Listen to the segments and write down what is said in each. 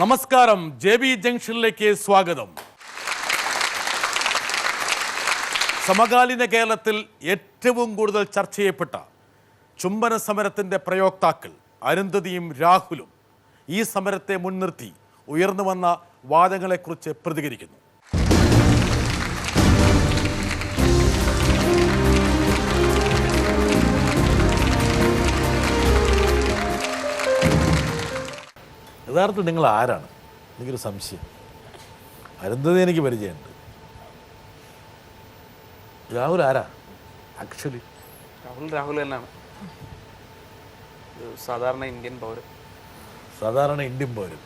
നമസ്കാരം, JB ജംഗ്ഷനിലേക്ക് സ്വാഗതം. സമകാലീന കേരളത്തിൽ ഏറ്റവും കൂടുതൽ ചർച്ച ചെയ്യപ്പെട്ട ചുംബന സമരത്തിൻ്റെ പ്രയോക്താക്കൾ അരുന്ധതിയും രാഹുലും ഈ സമരത്തെ മുൻനിർത്തി ഉയർന്നു വന്ന വാദങ്ങളെക്കുറിച്ച് പ്രതികരിക്കുന്നു. യഥാർത്ഥത്തിൽ നിങ്ങൾ ആരാണ്? എനിക്കൊരു സംശയം. അരുന്ധതി എനിക്ക് പരിചയമുണ്ട്. രാഹുൽ ആരാ ആക്ച്വലി? രാഹുൽ തന്നെയാണ്. സാധാരണ ഇന്ത്യൻ പൗരൻ. സാധാരണ ഇന്ത്യൻ പൗരൻ.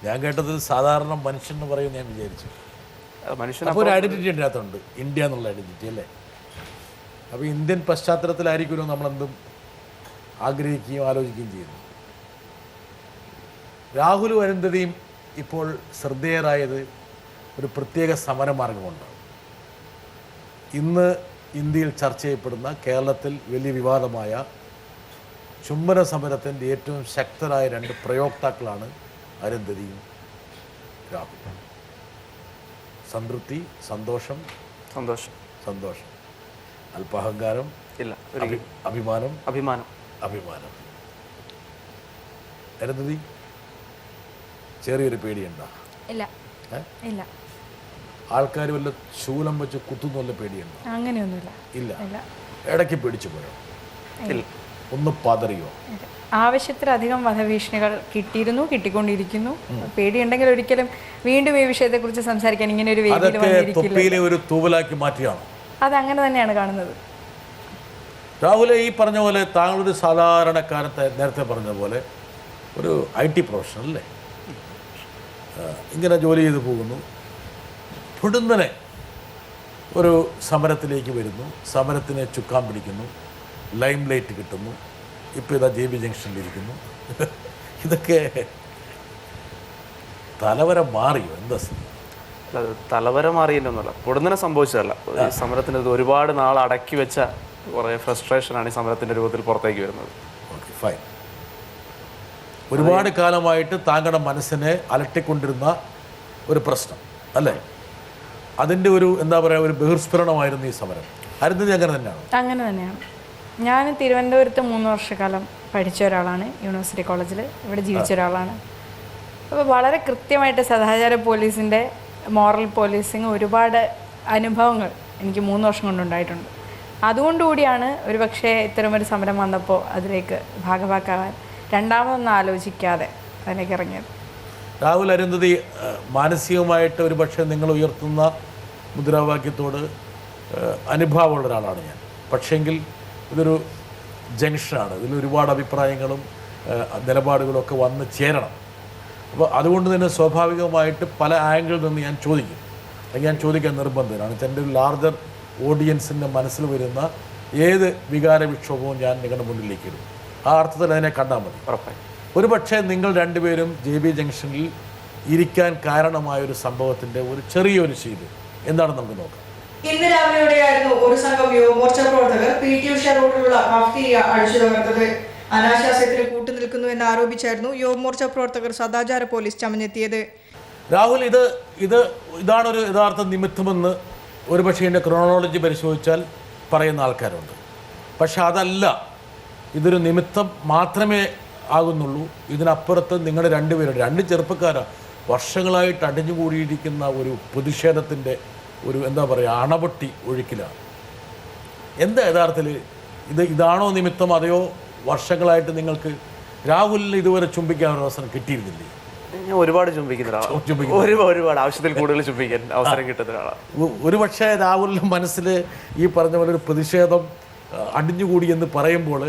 ഞാൻ കേട്ടത് സാധാരണ മനുഷ്യൻ എന്ന് പറയും ഞാൻ വിചാരിച്ചു. മനുഷ്യൻ അപ്പോൾ ഒരു ഐഡൻറ്റിറ്റി അതിനകത്തുണ്ട്, ഇന്ത്യ എന്നുള്ള ഐഡൻറ്റിറ്റി അല്ലേ? അപ്പോൾ ഇന്ത്യൻ പശ്ചാത്തലത്തിലായിരിക്കുമല്ലോ നമ്മളെന്തും ആഗ്രഹിക്കുകയും ആലോചിക്കുകയും ചെയ്യുന്നു. രാഹുലും അരുന്ധതിയും ഇപ്പോൾ ശ്രദ്ധേയരായത് ഒരു പ്രത്യേക സമരമാർഗമുണ്ട്. ഇന്ന് ഇന്ത്യയിൽ ചർച്ച ചെയ്യപ്പെടുന്ന, കേരളത്തിൽ വലിയ വിവാദമായ ചുംബന സമരത്തിൻ്റെ ഏറ്റവും ശക്തരായ രണ്ട് പ്രയോക്താക്കളാണ് അരുന്ധതിയും രാഹുലും. സംതൃപ്തി, സന്തോഷം, സന്തോഷം, സന്തോഷം, അല്പഹങ്കാരം ഇല്ല, അഭിമാനം, അഭിമാനം, അഭിമാനം. അരുന്ധതി, ചെറിയൊരു പേടിയുണ്ടോ? ഇല്ല, ഇല്ല. ആൾക്കാർ വല്ല ശൂലം വെച്ച് കുത്തുന്ന വല്ല പേടിയുണ്ടോ? അങ്ങനെയൊന്നുമില്ല. ഇല്ല. ഇടയ്ക്ക് പേടിച്ചു പോയോ? ഇല്ല. ഒന്ന് പതറിയോ? ആവശ്യത്തിലധികം വധഭീഷണികൾ കിട്ടിയിരുന്നു, കിട്ടിക്കൊണ്ടിരിക്കുന്നു. പേടിയുണ്ടെങ്കിൽ ഒരിക്കലും വീണ്ടും ഈ വിഷയത്തെക്കുറിച്ച് സംസാരിക്കാൻ ഇങ്ങനെ ഒരു തൊപ്പിയിലെ ഒരു തൂവലാക്കി മാറ്റിയാണോ? അതങ്ങനെ തന്നെയാണ് കാണുന്നത്. രാഹുലെ, ഈ പറഞ്ഞ പോലെ താങ്കളൊരു സാധാരണക്കാരത്തെ നേരത്തെ പറഞ്ഞ പോലെ ഒരു IT പ്രൊഫഷണൽ അല്ലേ? ഇങ്ങനെ ജോലി ചെയ്ത് പോകുന്നു. പൊടുന്നനെ ഒരു സമരത്തിലേക്ക് വരുന്നു, സമരത്തിനെ ചുക്കാൻ പിടിക്കുന്നു, ലൈം ലൈറ്റ് കിട്ടുന്നു. ഇപ്പോൾ ഇതാ JB ജംഗ്ഷനിലിരിക്കുന്നു. ഇതൊക്കെ തലവര മാറിയോ? എന്താ? തലവര മാറിയില്ലെന്നല്ല, പൊടുന്നനെ സംഭവിച്ചതല്ല. ഈ സമരത്തിന് ഒരുപാട് നാൾ അടക്കി വെച്ച കുറേ ഫ്രസ്ട്രേഷനാണ് ഈ സമരത്തിൻ്റെ രൂപത്തിൽ പുറത്തേക്ക് വരുന്നത്. Okay, fine. ഒരുപാട് കാലമായിട്ട് താങ്കളുടെ മനസ്സിനെ അലട്ടിക്കൊണ്ടിരുന്ന ഒരു പ്രശ്നം അല്ലേ? അതിൻ്റെ ഒരു എന്താ പറയുക, ഒരു ബഹിർസ്ഫുരണമായിരുന്നു ഈ സമരം. അരുന്ധതി അങ്ങനെ തന്നെയാണ്? അങ്ങനെ തന്നെയാണ്. ഞാൻ തിരുവനന്തപുരത്ത് 3 വർഷക്കാലം പഠിച്ച ഒരാളാണ്. യൂണിവേഴ്സിറ്റി കോളേജിൽ ഇവിടെ ജീവിച്ച ഒരാളാണ്. അപ്പോൾ വളരെ കൃത്യമായിട്ട് സദാചാര പോലീസിൻ്റെ മോറൽ പോലീസിങ് ഒരുപാട് അനുഭവങ്ങൾ എനിക്ക് 3 വർഷം കൊണ്ടുണ്ടായിട്ടുണ്ട്. അതുകൊണ്ടുകൂടിയാണ് ഒരു പക്ഷേ ഇത്തരമൊരു സമരം വന്നപ്പോൾ അതിലേക്ക് ഭാഗഭാക്കാവാൻ രണ്ടാമതൊന്നും ആലോചിക്കാതെ അതിലേക്ക് ഇറങ്ങിയത്. രാഹുൽ, അരുന്ധതി, മാനസികമായിട്ട് ഒരു പക്ഷേ നിങ്ങൾ ഉയർത്തുന്ന മുദ്രാവാക്യത്തോട് അനുഭാവമുള്ള ഒരാളാണ് ഞാൻ. പക്ഷേങ്കിൽ ഇതൊരു ജംഗ്ഷനാണ്, ഇതിൽ ഒരുപാട് അഭിപ്രായങ്ങളും നിലപാടുകളും ഒക്കെ വന്ന് ചേരണം. അപ്പോൾ അതുകൊണ്ട് തന്നെ സ്വാഭാവികമായിട്ട് പല ആംഗിളിൽ നിന്ന് ഞാൻ ചോദിക്കും. അല്ലെങ്കിൽ ഞാൻ ചോദിക്കാൻ നിർബന്ധമാണ്. എൻ്റെ ഒരു ലാർജർ ഓഡിയൻസിൻ്റെ മനസ്സിൽ വരുന്ന ഏത് വികാര വിക്ഷോഭവും ഞാൻ നിങ്ങളുടെ മുന്നിലേക്ക് ഇടും. ആ അർത്ഥത്തിൽ അതിനെ കണ്ടാൽ മതി. ഒരു പക്ഷേ നിങ്ങൾ രണ്ടുപേരും JB ജംഗ്ഷനിൽ ഇരിക്കാൻ കാരണമായൊരു സംഭവത്തിൻ്റെ ഒരു ചെറിയൊരു ശീലം എന്താണെന്ന് നമുക്ക് നോക്കാം. ഇന്ന് രാവിലെയോടെയായിരുന്നു ഒരു സംഘം യുവമോർച്ച പ്രവർത്തകർ PT ഉഷ റോഡിലുള്ള കാഫ്റ്റീരിയ അടിച്ചു തകർത്തത്. അനാശാസ്യത്തിന് കൂട്ടുനിൽക്കുന്നു എന്ന് ആരോപിച്ചായിരുന്നു യുവമോർച്ച പ്രവർത്തകർ സദാചാര പോലീസ് ചമഞ്ഞെത്തിയത്. രാഹുൽ, ഇതാണൊരു യഥാർത്ഥ നിമിത്തമെന്ന് ഒരുപക്ഷെ എൻ്റെ ക്രോണോളജി പരിശോധിച്ചാൽ പറയുന്ന ആൾക്കാരുണ്ട്. പക്ഷെ അതല്ല, ഇതൊരു നിമിത്തം മാത്രമേ ആകുന്നുള്ളൂ. ഇതിനപ്പുറത്ത് നിങ്ങളുടെ രണ്ടുപേരും, രണ്ട് ചെറുപ്പക്കാരാണ്, വർഷങ്ങളായിട്ട് അടിഞ്ഞുകൂടിയിരിക്കുന്ന ഒരു പ്രതിഷേധത്തിൻ്റെ ഒരു എന്താ പറയുക, അണപൊട്ടി ഒഴുക്കിലാണ്. എന്താ യഥാർത്ഥത്തിൽ ഇതാണോ നിമിത്തം, അതെയോ വർഷങ്ങളായിട്ട് നിങ്ങൾക്ക് രാഹുലിന് ഇതുവരെ ചുംബിക്കാനൊരു അവസരം കിട്ടിയിരുന്നില്ലേ? ഞാൻ ഒരുപാട് ചുംബിക്കുന്ന ഒരുപാട് ആവശ്യത്തിൽ കൂടുതൽ ചുംബിക്കാൻ അവസരം കിട്ടുന്ന ഒരാളാണ്. ഒരു പക്ഷേ രാഹുലിൻ്റെ മനസ്സിൽ ഈ പറഞ്ഞ പോലെ ഒരു പ്രതിഷേധം അടിഞ്ഞുകൂടി എന്ന് പറയുമ്പോൾ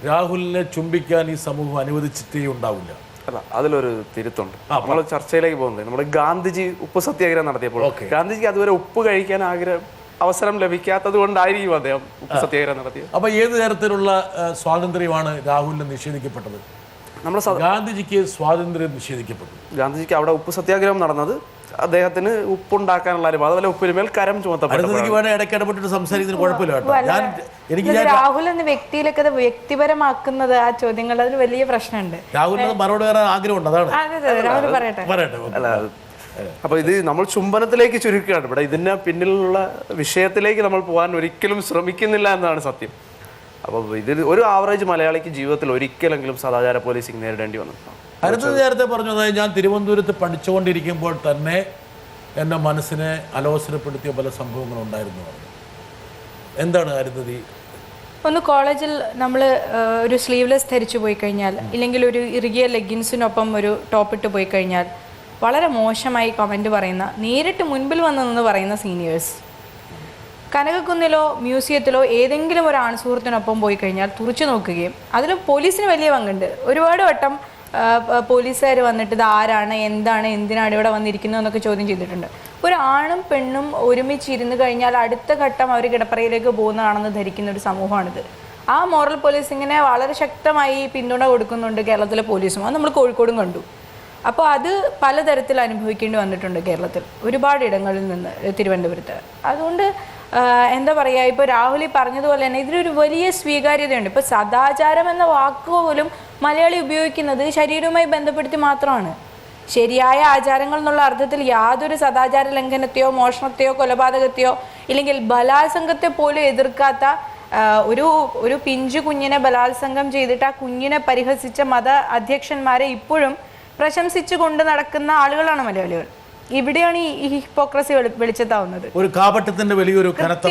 രാഹുലിനെ ചുംബിക്കാൻ ഈ സമൂഹം അനുവദിച്ചിട്ടേ ഉണ്ടാവില്ല. അല്ല, അതിലൊരു തിരുത്തുണ്ട്. നമ്മൾ ചർച്ചയിലേക്ക് പോകുന്നത്, നമ്മുടെ ഗാന്ധിജി ഉപ്പ് സത്യാഗ്രഹം നടത്തിയപ്പോൾ ഗാന്ധിജിക്ക് അതുവരെ ഉപ്പ് കഴിക്കാൻ അവസരം ലഭിക്കാത്തത് കൊണ്ടായിരിക്കും അദ്ദേഹം ഉപ്പ് സത്യാഗ്രഹം നടത്തിയത്. അപ്പോൾ ഏത് തരത്തിലുള്ള സ്വാതന്ത്ര്യമാണ് രാഹുലിന് നിഷേധിക്കപ്പെട്ടത്? ഗാന്ധിജിക്ക് സ്വാതന്ത്ര്യം നിഷേധിക്കപ്പെട്ടു. ഗാന്ധിജിക്ക് അവിടെ ഉപ്പ് സത്യാഗ്രഹം നടന്നത് അദ്ദേഹത്തിന് ഉപ്പുണ്ടാക്കാനുള്ള അനുഭവം, അതുപോലെ ഉപ്പിനുമേൽ കരം ചുമത്തപ്പെട്ടു. ഇടയ്ക്ക് ഇടപെട്ടിട്ട് സംസാരിക്കുന്നതിന് കുഴപ്പമില്ല കേട്ടോ. രാഹുൽ എന്ന വ്യക്തിയിലൊക്കെ അത് വ്യക്തിപരമാക്കുന്നത് ആ ചോദ്യങ്ങൾ അതിന് വലിയ പ്രശ്നമുണ്ട്. രാഹുലിന് മറുപടി പറയാൻ ആഗ്രഹമുണ്ട്, അതാണ്. രാഹുൽ പറയട്ടെ. അപ്പോൾ ഇത് നമ്മൾ ചുംബനത്തിലേക്ക് ചുരുക്കുകയാണ് ഇവിടെ. ഇതിന് പിന്നിലുള്ള വിഷയത്തിലേക്ക് നമ്മൾ പോകാൻ ഒരിക്കലും ശ്രമിക്കുന്നില്ല എന്നതാണ് സത്യം. അപ്പോൾ ഇത് ഒരു ആവറേജ് മലയാളിക്ക് ജീവിതത്തിൽ ഒരിക്കലെങ്കിലും സദാചാര പോലീസിംഗ് നേരിടേണ്ടി വന്നു. അടുത്തത് നേരത്തെ പറഞ്ഞു, അതായത് ഞാൻ തിരുവനന്തപുരത്ത് പഠിച്ചുകൊണ്ടിരിക്കുമ്പോൾ തന്നെ എൻ്റെ മനസ്സിനെ അലോസരപ്പെടുത്തിയ പല സംഭവങ്ങളുണ്ടായിരുന്നു. എന്താണ് അരുന്ധതി? ഒന്ന് കോളേജിൽ നമ്മൾ ഒരു സ്ലീവ്ലെസ് ധരിച്ചു പോയി കഴിഞ്ഞാൽ, ഇല്ലെങ്കിൽ ഒരു ഇറുകിയ ലെഗിൻസിനൊപ്പം ഒരു ടോപ്പ് ഇട്ട് പോയി കഴിഞ്ഞാൽ വളരെ മോശമായി കമൻറ്റ് പറയുന്ന, നേരിട്ട് മുൻപിൽ വന്ന് നിന്ന് പറയുന്ന സീനിയേഴ്സ്. കനകക്കുന്നിലോ മ്യൂസിയത്തിലോ ഏതെങ്കിലും ഒരു ആൺസുഹൃത്തിനൊപ്പം പോയി കഴിഞ്ഞാൽ തുറച്ചു നോക്കുകയും, അതിൽ പോലീസിന് വലിയ പങ്കുണ്ട്. ഒരുപാട് വട്ടം പോലീസുകാർ വന്നിട്ട് ഇത് ആരാണ്, എന്താണ്, എന്തിനാണ് ഇവിടെ വന്നിരിക്കുന്നത് എന്നൊക്കെ ചോദ്യം ചെയ്തിട്ടുണ്ട്. ഒരു ആണും പെണ്ണും ഒരുമിച്ചിരുന്ന് കഴിഞ്ഞാൽ അടുത്ത ഘട്ടം അവർ കിടപ്പറയിലേക്ക് പോകുന്നതാണെന്ന് ധരിക്കുന്ന ഒരു സമൂഹമാണിത്. ആ മോറൽ പോലീസിങ്ങിനെ വളരെ ശക്തമായി പിന്തുണ കൊടുക്കുന്നുണ്ട് കേരളത്തിലെ പോലീസും. അത് നമ്മൾ കോഴിക്കോടും കണ്ടു. അപ്പോൾ അത് പലതരത്തിൽ അനുഭവിക്കേണ്ടി വന്നിട്ടുണ്ട് കേരളത്തിൽ, ഒരുപാട് ഇടങ്ങളിൽ നിന്ന്, തിരുവനന്തപുരത്ത്. അതുകൊണ്ട് എന്താ പറയുക, ഇപ്പോൾ രാഹുൽ പറഞ്ഞതുപോലെ തന്നെ ഇതിനൊരു വലിയ സ്വീകാര്യതയുണ്ട്. ഇപ്പോൾ സദാചാരം എന്ന വാക്ക് പോലും മലയാളി ഉപയോഗിക്കുന്നത് ശരീരവുമായി ബന്ധപ്പെടുത്തി മാത്രമാണ്. ശരിയായ ആചാരങ്ങൾ എന്നുള്ള അർത്ഥത്തിൽ യാതൊരു സദാചാര ലംഘനത്തെയോ മോഷണത്തെയോ കൊലപാതകത്തെയോ ഇല്ലെങ്കിൽ ബലാത്സംഗത്തെ പോലും എതിർക്കാത്ത ഒരു പിഞ്ചു കുഞ്ഞിനെ ബലാത്സംഗം ചെയ്തിട്ട് ആ കുഞ്ഞിനെ പരിഹസിച്ച മത അധ്യക്ഷന്മാരെ ഇപ്പോഴും പ്രശംസിച്ചു കൊണ്ട് നടക്കുന്ന ആളുകളാണ് മലയാളികൾ. ഇവിടെയാണ് ഈ ഹിപ്പോക്രസി വെളിച്ചത്താവുന്നത്. ഒരു കാപട്യത്തിന്റെ വലിയൊരു കനത്ത.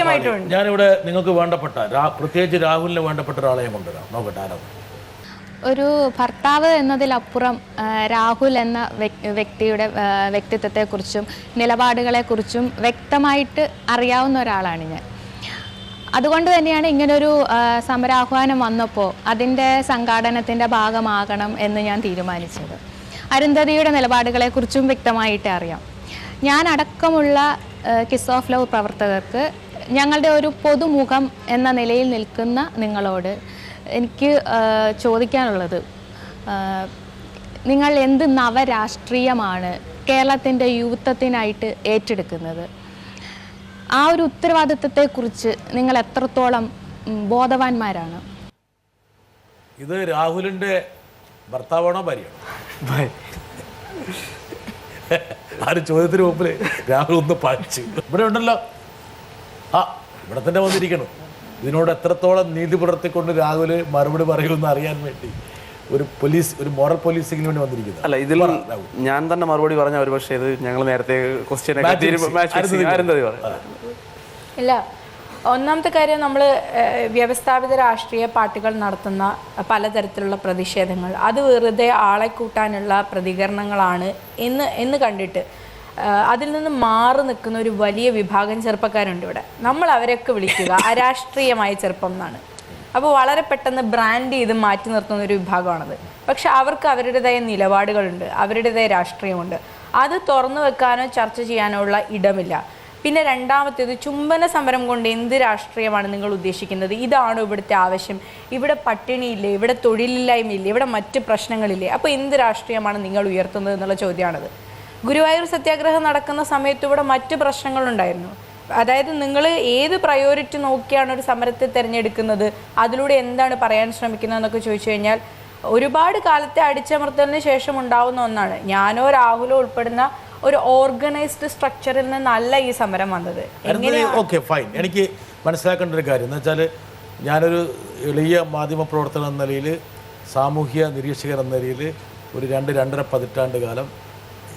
ഞാനിവിടെ നിങ്ങൾക്ക് വേണ്ടപ്പെട്ട, പ്രത്യേകിച്ച് രാഹുലിന് വേണ്ടപ്പെട്ട ഒരാളെ കൊണ്ടുവരാം. നോക്കട്ടെ ആരാണ്. ഒരു ഭർത്താവ് എന്നതിലപ്പുറം രാഹുൽ എന്ന വ്യക്തിയുടെ വ്യക്തിത്വത്തെക്കുറിച്ചും നിലപാടുകളെക്കുറിച്ചും വ്യക്തമായിട്ട് അറിയാവുന്ന ഒരാളാണ് ഞാൻ. അതുകൊണ്ട് തന്നെയാണ് ഇങ്ങനൊരു സമരാഹ്വാനം വന്നപ്പോൾ അതിൻ്റെ സംഘാടനത്തിൻ്റെ ഭാഗമാകണം എന്ന് ഞാൻ തീരുമാനിച്ചത്. അരുന്ധതിയുടെ നിലപാടുകളെക്കുറിച്ചും വ്യക്തമായിട്ട് അറിയാം. ഞാൻ അടക്കമുള്ള കിസ് ഓഫ് ലവ് പ്രവർത്തകർക്ക്, ഞങ്ങളുടെ ഒരു പൊതുമുഖം എന്ന നിലയിൽ നിൽക്കുന്ന നിങ്ങളോട് എനിക്ക് ചോദിക്കാനുള്ളത്, നിങ്ങൾ എന്ത് നവരാഷ്ട്രീയമാണ് കേരളത്തിൻ്റെ യുവത്വത്തിനായിട്ട് ഏറ്റെടുക്കുന്നത്? ആ ഒരു ഉത്തരവാദിത്വത്തെക്കുറിച്ച് നിങ്ങൾ എത്രത്തോളം ബോധവാന്മാരാണ്? ഇത് രാഹുലിൻ്റെ ഭർത്താവാണോ ഭാര്യയാണോ? ആ ഒരു ചോദ്യത്തിന് മുമ്പിൽ രാഹുൽ ഒന്ന് പഠിച്ചു. ഇവിടെ ഉണ്ടല്ലോ, ഇവിടെ തന്നെ വന്നിരിക്കണം. ഇതിനോട് എത്രത്തോളം നീതി പുലർത്തിക്കൊണ്ട് രാഹുൽ മറുപടി പറയുമെന്ന് അറിയാൻ വേണ്ടി ഒരു മോറൽ പോലീസിംഗിന് വേണ്ടി വന്നിരിക്കുന്നത്. അല്ല, ഇതിൽ ഞാൻ തന്നെ മറുപടി പറഞ്ഞ ഒരു പക്ഷേ ഇത് ഞങ്ങൾ നേരത്തെ ക്വസ്റ്റ്യൻ ഇല്ല. ഒന്നാമത്തെ കാര്യം, നമ്മൾ വ്യവസ്ഥാപിത രാഷ്ട്രീയ പാർട്ടികൾ നടത്തുന്ന പലതരത്തിലുള്ള പ്രതിഷേധങ്ങൾ അത് വെറുതെ ആളെ കൂട്ടാനുള്ള പ്രതികരണങ്ങളാണ് എന്ന് കണ്ടിട്ട് അതിൽ നിന്ന് മാറി നിൽക്കുന്ന ഒരു വലിയ വിഭാഗം ചെറുപ്പക്കാരുണ്ട് ഇവിടെ. നമ്മൾ അവരെയൊക്കെ വിളിക്കുക അരാഷ്ട്രീയമായ ചെറുപ്പം എന്നാണ്. അപ്പോൾ വളരെ പെട്ടെന്ന് ബ്രാൻഡ് ചെയ്ത് മാറ്റി നിർത്തുന്ന ഒരു വിഭാഗമാണത്. പക്ഷെ അവർക്ക് അവരുടേതായ നിലപാടുകളുണ്ട്, അവരുടേതായ രാഷ്ട്രീയമുണ്ട്. അത് തുറന്നു വെക്കാനോ ചർച്ച ചെയ്യാനോ ഉള്ള ഇടമില്ല. പിന്നെ രണ്ടാമത്തേത്, ചുംബന സമരം കൊണ്ട് എന്ത് രാഷ്ട്രീയമാണ് നിങ്ങൾ ഉദ്ദേശിക്കുന്നത്? ഇതാണോ ഇവിടുത്തെ ആവശ്യം? ഇവിടെ പട്ടിണിയില്ലേ, ഇവിടെ തൊഴിലില്ലായ്മയില്ലേ, ഇവിടെ മറ്റ് പ്രശ്നങ്ങളില്ലേ? അപ്പോൾ എന്ത് രാഷ്ട്രീയമാണ് നിങ്ങൾ ഉയർത്തുന്നത് എന്നുള്ള ചോദ്യമാണത്. ഗുരുവായൂർ സത്യാഗ്രഹം നടക്കുന്ന സമയത്ത് ഇവിടെ മറ്റ് പ്രശ്നങ്ങളുണ്ടായിരുന്നു. അതായത് നിങ്ങൾ ഏത് പ്രയോറിറ്റി നോക്കിയാണ് ഒരു സമരത്തെ തിരഞ്ഞെടുക്കുന്നത്, അതിലൂടെ എന്താണ് പറയാൻ ശ്രമിക്കുന്നത് എന്നൊക്കെ ചോദിച്ചു കഴിഞ്ഞാൽ ഒരുപാട് കാലത്തെ അടിച്ചമർത്തലിന് ശേഷം ഉണ്ടാവുന്ന ഒന്നാണ്. ഞാനോ രാഹുലോ ഉൾപ്പെടുന്ന ഒരു ഓർഗനൈസ്ഡ് സ്ട്രക്ചറിൽ നിന്നല്ല ഈ സമരം വന്നത്. Okay, fine. എനിക്ക് മനസ്സിലാക്കേണ്ട ഒരു കാര്യം എന്ന് വെച്ചാൽ, ഞാനൊരു എളിയ മാധ്യമ പ്രവർത്തകൻ എന്ന നിലയിൽ, സാമൂഹ്യ നിരീക്ഷകർ എന്ന നിലയിൽ ഒരു 2-2.5 പതിറ്റാണ്ട് കാലം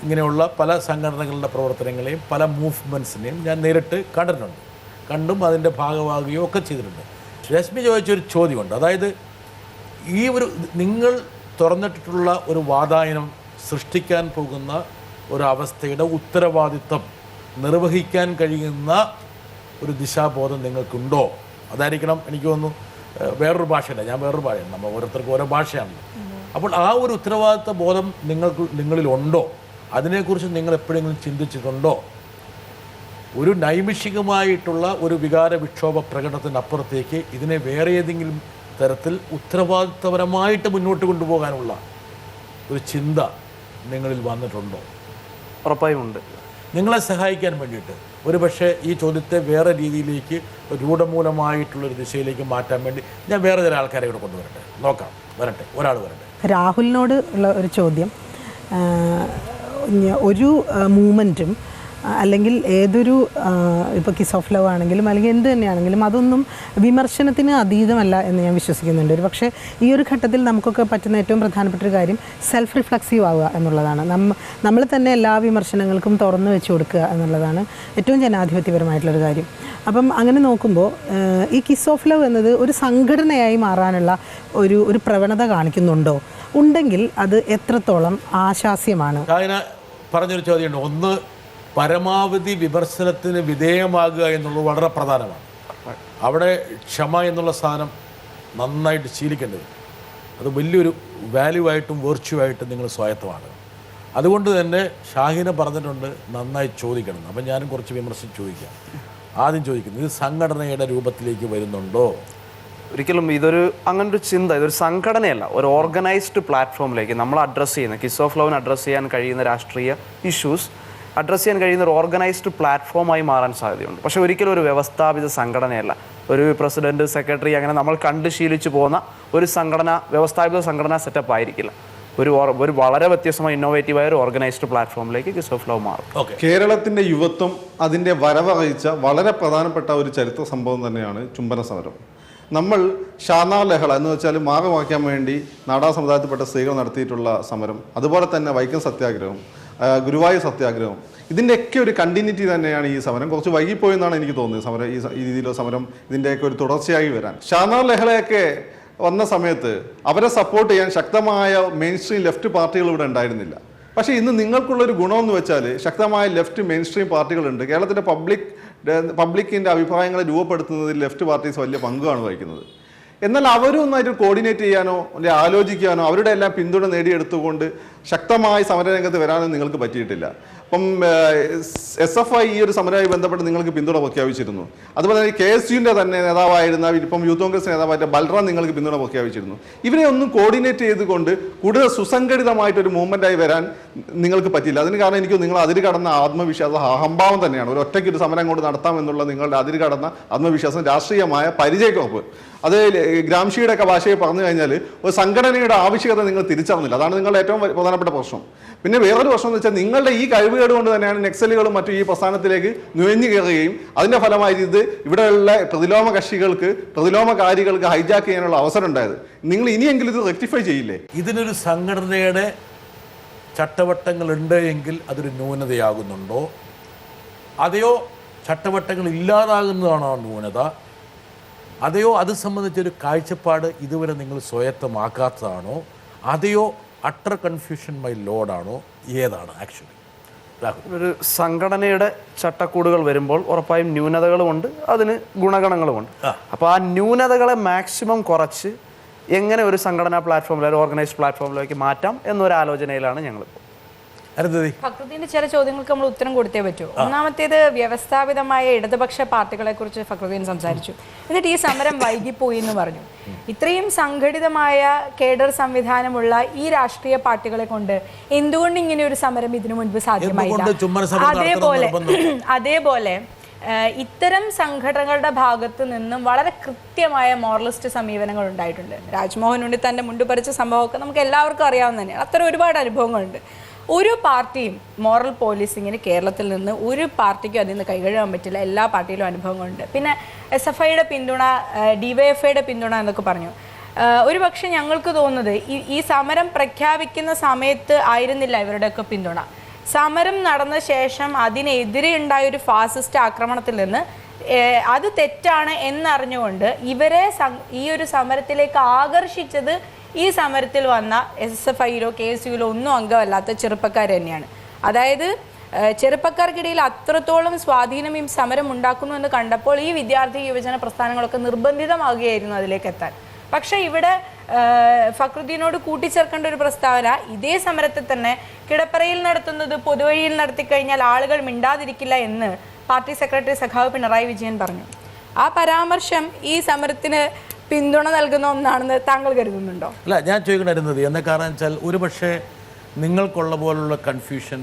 ഇങ്ങനെയുള്ള പല സംഘടനകളുടെ പ്രവർത്തനങ്ങളെയും പല മൂവ്മെൻറ്റ്സിനെയും ഞാൻ നേരിട്ട് കണ്ടും അതിൻ്റെ ഭാഗമാകുകയോ ഒക്കെ ചെയ്തിട്ടുണ്ട്. രശ്മി ചോദിച്ചൊരു ചോദ്യമുണ്ട്. അതായത് ഈ നിങ്ങൾ തുറന്നിട്ടിട്ടുള്ള ഒരു വാതായനം സൃഷ്ടിക്കാൻ പോകുന്ന ഒരവസ്ഥയുടെ ഉത്തരവാദിത്വം നിർവഹിക്കാൻ കഴിയുന്ന ഒരു ദിശാബോധം നിങ്ങൾക്കുണ്ടോ? അതായിരിക്കണം എനിക്ക് തോന്നുന്നു. വേറൊരു ഭാഷയല്ല, ഞാൻ വേറൊരു ഭാഷയാണ്, നമ്മൾ ഓരോരുത്തർക്കും ഓരോ ഭാഷയാണല്ലോ. അപ്പോൾ ആ ഒരു ഉത്തരവാദിത്വ ബോധം നിങ്ങളിലുണ്ടോ? അതിനെക്കുറിച്ച് നിങ്ങൾ എപ്പോഴെങ്കിലും ചിന്തിച്ചിട്ടുണ്ടോ? ഒരു നൈമിഷികമായിട്ടുള്ള ഒരു വികാര വിക്ഷോഭ പ്രകടനത്തിനപ്പുറത്തേക്ക് ഇതിനെ വേറെ ഏതെങ്കിലും തരത്തിൽ ഉത്തരവാദിത്വപരമായിട്ട് മുന്നോട്ട് കൊണ്ടുപോകാനുള്ള ഒരു ചിന്ത നിങ്ങളിൽ വന്നിട്ടുണ്ടോ? ഉറപ്പായും ഉണ്ട്. നിങ്ങളെ സഹായിക്കാൻ വേണ്ടിയിട്ട് ഒരു പക്ഷേ ഈ ചോദ്യത്തെ വേറെ രീതിയിലേക്ക് രൂഢമൂലമായിട്ടുള്ളൊരു ദിശയിലേക്ക് മാറ്റാൻ വേണ്ടി ഞാൻ വേറെ ചില ആൾക്കാരെ ഇവിടെ കൊണ്ടുവരട്ടെ. നോക്കാം, വരട്ടെ, ഒരാൾ വരട്ടെ. രാഹുലിനോട് ഉള്ള ഒരു ചോദ്യം, ഒരു മൂമെൻറ്റും അല്ലെങ്കിൽ ഏതൊരു ഇപ്പോൾ കിസ് ഓഫ് ലവ് ആണെങ്കിലും അല്ലെങ്കിൽ എന്ത് തന്നെയാണെങ്കിലും അതൊന്നും വിമർശനത്തിന് അതീതമല്ല എന്ന് ഞാൻ വിശ്വസിക്കുന്നുണ്ട്. ഒരു പക്ഷേ ഈ ഒരു ഘട്ടത്തിൽ നമുക്കൊക്കെ പറ്റുന്ന ഏറ്റവും പ്രധാനപ്പെട്ട ഒരു കാര്യം സെൽഫ് റിഫ്ലക്സീവ് ആവുക എന്നുള്ളതാണ്. നമ്മൾ തന്നെ എല്ലാ വിമർശനങ്ങൾക്കും തുറന്നു വെച്ച് കൊടുക്കുക എന്നുള്ളതാണ് ഏറ്റവും ജനാധിപത്യപരമായിട്ടുള്ളൊരു കാര്യം. അപ്പം അങ്ങനെ നോക്കുമ്പോൾ ഈ കിസ് ഓഫ് ലവ് എന്നത് ഒരു സംഘടനയായി മാറാനുള്ള ഒരു പ്രവണത കാണിക്കുന്നുണ്ടോ? ഉണ്ടെങ്കിൽ അത് എത്രത്തോളം ആശാസ്യമാണ്? പറഞ്ഞൊരു ചോദ്യമുണ്ട്. ഒന്ന്, പരമാവധി വിമർശനത്തിന് വിധേയമാകുക എന്നുള്ളത് വളരെ പ്രധാനമാണ്. അവിടെ ക്ഷമ എന്നുള്ള സാധനം നന്നായിട്ട് ശീലിക്കേണ്ടത്, അത് വലിയൊരു വാല്യൂ ആയിട്ടും വെർച്യൂ ആയിട്ടും നിങ്ങൾ സ്വായത്തമാകണം. അതുകൊണ്ട് തന്നെ ഷാഹിന പറഞ്ഞിട്ടുണ്ട് നന്നായി ചോദിക്കണം. അപ്പം ഞാനും കുറച്ച് വിമർശനം ചോദിക്കാം. ആദ്യം ചോദിക്കുന്നത്, ഇത് സംഘടനയുടെ രൂപത്തിലേക്ക് വരുന്നുണ്ടോ? ഒരിക്കലും അങ്ങനൊരു ചിന്ത, ഇതൊരു സംഘടനയല്ല, ഒരു ഓർഗനൈസ്ഡ് പ്ലാറ്റ്ഫോമിലേക്ക് നമ്മൾ അഡ്രസ്സ് ചെയ്യുന്ന, കിസ് ഓഫ് ലവിന് അഡ്രസ്സ് ചെയ്യാൻ കഴിയുന്ന രാഷ്ട്രീയ ഇഷ്യൂസ് അഡ്രസ്സ് ചെയ്യാൻ കഴിയുന്ന ഒരു ഓർഗനൈസ്ഡ് പ്ലാറ്റ്ഫോമായി മാറാൻ സാധ്യതയുണ്ട്. പക്ഷേ ഒരിക്കലും ഒരു വ്യവസ്ഥാപിത സംഘടനയല്ല. ഒരു പ്രസിഡന്റ്, സെക്രട്ടറി അങ്ങനെ നമ്മൾ കണ്ട് ശീലിച്ചു പോകുന്ന ഒരു വ്യവസ്ഥാപിത സംഘടനാ സെറ്റപ്പ് ആയിരിക്കില്ല. ഒരു വളരെ വ്യത്യസ്തമായ ഇന്നോവേറ്റീവായ ഒരു ഓർഗനൈസ്ഡ് പ്ലാറ്റ്ഫോമിലേക്ക് കിസ് ഓഫ് ലവ് മാറും. കേരളത്തിൻ്റെ യുവത്വം അതിൻ്റെ വരവറിയിച്ച വളരെ പ്രധാനപ്പെട്ട ഒരു ചരിത്ര സംഭവം തന്നെയാണ് ചുംബന സമരം. നമ്മൾ ഷാനാർ ലഹള എന്ന് വെച്ചാൽ മാർഗമാക്കാൻ വേണ്ടി നാടാർ സമുദായത്തിൽപ്പെട്ട സ്ത്രീകൾ നടത്തിയിട്ടുള്ള സമരം, അതുപോലെ തന്നെ വൈക്കം സത്യാഗ്രഹം, ഗുരുവായൂർ സത്യാഗ്രഹം, ഇതിൻ്റെയൊക്കെ ഒരു കണ്ടിന്യൂറ്റി തന്നെയാണ് ഈ സമരം. കുറച്ച് വൈകിപ്പോയെന്നാണ് എനിക്ക് തോന്നുന്നത് സമരം ഈ രീതിയിലുള്ള സമരം ഇതിൻ്റെയൊക്കെ ഒരു തുടർച്ചയായി വരാൻ. ഷാനാർ ലഹളയൊക്കെ വന്ന സമയത്ത് അവരെ സപ്പോർട്ട് ചെയ്യാൻ ശക്തമായ മെയിൻ സ്ട്രീം ലെഫ്റ്റ് പാർട്ടികൾ ഇവിടെ ഉണ്ടായിരുന്നില്ല. പക്ഷേ ഇന്ന് നിങ്ങൾക്കുള്ളൊരു ഗുണമെന്ന് വെച്ചാൽ ശക്തമായ ലെഫ്റ്റ് മെയിൻ സ്ട്രീം പാർട്ടികളുണ്ട്. കേരളത്തിൻ്റെ പബ്ലിക്കിൻ്റെ അഭിപ്രായങ്ങളെ രൂപപ്പെടുത്തുന്നതിൽ ലെഫ്റ്റ് പാർട്ടീസ് വലിയ പങ്കാണ് വഹിക്കുന്നത്. എന്നാൽ അവരും ഒന്നായിട്ട് കോർഡിനേറ്റ് ചെയ്യാനോ അല്ലെങ്കിൽ ആലോചിക്കാനോ അവരുടെ എല്ലാം പിന്തുണ നേടിയെടുത്തുകൊണ്ട് ശക്തമായി സമരരംഗത്ത് വരാനോ നിങ്ങൾക്ക് പറ്റിയിട്ടില്ല. അപ്പം SFI ഈ ഒരു സമരവുമായി ബന്ധപ്പെട്ട് നിങ്ങൾക്ക് പിന്തുണ പ്രഖ്യാപിച്ചിരുന്നു. അതുപോലെ തന്നെ KSUവിൻ്റെ തന്നെ നേതാവായിരുന്ന ഇപ്പം യൂത്ത് കോൺഗ്രസ് നേതാവായിട്ട് ബൽറാം നിങ്ങൾക്ക് പിന്തുണ പ്രഖ്യാപിച്ചിരുന്നു. ഇവരെ ഒന്നും കോർഡിനേറ്റ് ചെയ്തുകൊണ്ട് കൂടുതൽ സുസംഘടിതമായിട്ടൊരു മൂവ്മെൻറ്റായി വരാൻ നിങ്ങൾക്ക് പറ്റില്ല. അതിന് കാരണം എനിക്ക് നിങ്ങൾ അതിര് കടന്ന ആത്മവിശ്വാസം, അഹംഭാവം തന്നെയാണ്. ഒരു ഒറ്റയ്ക്കൊരു സമരം കൊണ്ട് നടത്താമെന്നുള്ള നിങ്ങളുടെ അതിര് കടന്ന ആത്മവിശ്വാസം, രാഷ്ട്രീയമായ പരിചയക്കുറപ്പ്. അത് ഗ്രാംഷിയുടെ ഒക്കെ ഭാഷയിൽ പറഞ്ഞു കഴിഞ്ഞാൽ ഒരു സംഘടനയുടെ ആവശ്യകത നിങ്ങൾ തിരിച്ചറിഞ്ഞില്ല. അതാണ് നിങ്ങളുടെ ഏറ്റവും പ്രധാനപ്പെട്ട പ്രശ്നം. പിന്നെ വേറൊരു പ്രശ്നം എന്ന് വെച്ചാൽ നിങ്ങളുടെ ഈ കഴിവുകേട് കൊണ്ട് തന്നെയാണ് നക്സലുകളും മറ്റും ഈ പ്രസ്ഥാനത്തിലേക്ക് നുഴഞ്ഞു കയറുകയും അതിൻ്റെ ഫലമായി ഇത് ഇവിടെയുള്ള പ്രതിലോമ കക്ഷികൾക്ക്, പ്രതിലോമകാരികൾക്ക് ഹൈജാക്ക് ചെയ്യാനുള്ള അവസരം ഉണ്ടായത്. നിങ്ങൾ ഇനിയെങ്കിലും ഇത് റെക്ടിഫൈ ചെയ്യില്ലേ? ഇതിനൊരു സംഘടനയുടെ ചട്ടവട്ടങ്ങളുണ്ട് എങ്കിൽ അതൊരു ന്യൂനതയാകുന്നുണ്ടോ? അതെയോ ചട്ടവട്ടങ്ങൾ ഇല്ലാതാകുന്നതാണോ ന്യൂനത? അതെയോ അത് സംബന്ധിച്ചൊരു കാഴ്ചപ്പാട് ഇതുവരെ നിങ്ങൾ സ്വായത്തമാക്കാത്തതാണോ? അതെയോ അട്ടർ കൺഫ്യൂഷൻ മൈ ലോഡാണോ? ഏതാണ് ആക്ച്വലി? ഒരു സംഘടനയുടെ ചട്ടക്കൂടുകൾ വരുമ്പോൾ ഉറപ്പായും ന്യൂനതകളുമുണ്ട്, അതിന് ഗുണഗണങ്ങളുമുണ്ട്. അപ്പോൾ ആ ന്യൂനതകളെ മാക്സിമം കുറച്ച് എങ്ങനെ ഒരു സംഘടനാ പ്ലാറ്റ്ഫോമിൽ, ഒരു ഓർഗനൈസ്ഡ് പ്ലാറ്റ്ഫോമിലേക്ക് മാറ്റാം എന്നൊരു ആലോചനയിലാണ് ഞങ്ങളിപ്പോൾ. ഫക്രുദ്ദീന്റെ ചില ചോദ്യങ്ങൾക്ക് നമ്മൾ ഉത്തരം കൊടുത്തേ പറ്റൂ. ഒന്നാമത്തേത്, വ്യവസ്ഥാപിതമായ ഇടതുപക്ഷ പാർട്ടികളെ കുറിച്ച് ഫക്രുദ്ദീൻ സംസാരിച്ചു. എന്നിട്ട് ഈ സമരം വൈകിപ്പോയി എന്ന് പറഞ്ഞു. ഇത്രയും സംഘടിതമായ കേഡർ സംവിധാനമുള്ള ഈ രാഷ്ട്രീയ പാർട്ടികളെ കൊണ്ട് എന്തുകൊണ്ട് ഇങ്ങനെ ഒരു സമരം ഇതിനു മുൻപ് സാധ്യമായില്ല? അതേപോലെ ഇത്തരം സംഘടനകളുടെ ഭാഗത്ത് നിന്നും വളരെ കൃത്യമായ മോറലിസ്റ്റ് സമീപനങ്ങൾ ഉണ്ടായിട്ടുണ്ട്. രാജ്മോഹൻ ഉണ്ണിത്താൻ്റെ മുണ്ട് പറിച്ച സംഭവമൊക്കെ നമുക്ക് എല്ലാവർക്കും അറിയാവുന്ന തന്നെയാണ്. അത്തരം ഒരുപാട് അനുഭവങ്ങളുണ്ട്. ഒരു പാർട്ടിയും മോറൽ പോലീസിങ്ങിന് കേരളത്തിൽ നിന്ന് ഒരു പാർട്ടിക്കും അതിൽ നിന്ന് കൈകഴുകാൻ പറ്റില്ല. എല്ലാ പാർട്ടിയിലും അനുഭവങ്ങളുണ്ട്. പിന്നെ SFIയുടെ പിന്തുണ, DYFIയുടെ പിന്തുണ എന്നൊക്കെ പറഞ്ഞു. ഒരു പക്ഷെ ഞങ്ങൾക്ക് തോന്നുന്നത് ഈ സമരം പ്രഖ്യാപിക്കുന്ന സമയത്ത് ആയിരുന്നില്ല ഇവരുടെയൊക്കെ പിന്തുണ. സമരം നടന്ന ശേഷം അതിനെതിരെ ഉണ്ടായൊരു ഫാസിസ്റ്റ് ആക്രമണത്തിൽ നിന്ന് അത് തെറ്റാണ് എന്നറിഞ്ഞുകൊണ്ട് ഇവരെ ഈ ഒരു സമരത്തിലേക്ക് ആകർഷിച്ചത് ഈ സമരത്തിൽ വന്ന SFIയിലോ KSUയിലോ ഒന്നും അംഗമല്ലാത്ത ചെറുപ്പക്കാർ തന്നെയാണ്. അതായത് ചെറുപ്പക്കാർക്കിടയിൽ അത്രത്തോളം സ്വാധീനം ഈ സമരം ഉണ്ടാക്കുന്നു എന്ന് കണ്ടപ്പോൾ ഈ വിദ്യാർത്ഥി യുവജന പ്രസ്ഥാനങ്ങളൊക്കെ നിർബന്ധിതമാകുകയായിരുന്നു അതിലേക്ക് എത്താൻ. പക്ഷേ ഇവിടെ ഫക്രുദ്ദീനോട് കൂട്ടിച്ചേർക്കേണ്ട ഒരു പ്രസ്താവന, ഇതേ സമരത്തെ തന്നെ കിടപ്പറയിൽ നടത്തുന്നത് പൊതുവഴിയിൽ നടത്തിക്കഴിഞ്ഞാൽ ആളുകൾ മിണ്ടാതിരിക്കില്ല എന്ന് പാർട്ടി സെക്രട്ടറി സഖാവ് പിണറായി വിജയൻ പറഞ്ഞു. ആ പരാമർശം ഈ സമരത്തിന് പിന്തുണ നൽകുന്ന ഒന്നാണെന്ന് താങ്കൾ കരുതുന്നുണ്ടോ? അല്ല, ഞാൻ ചോദിക്കണത് എന്താ കാരണം വെച്ചാൽ ഒരു പക്ഷേ നിങ്ങൾക്കുള്ള പോലുള്ള കൺഫ്യൂഷൻ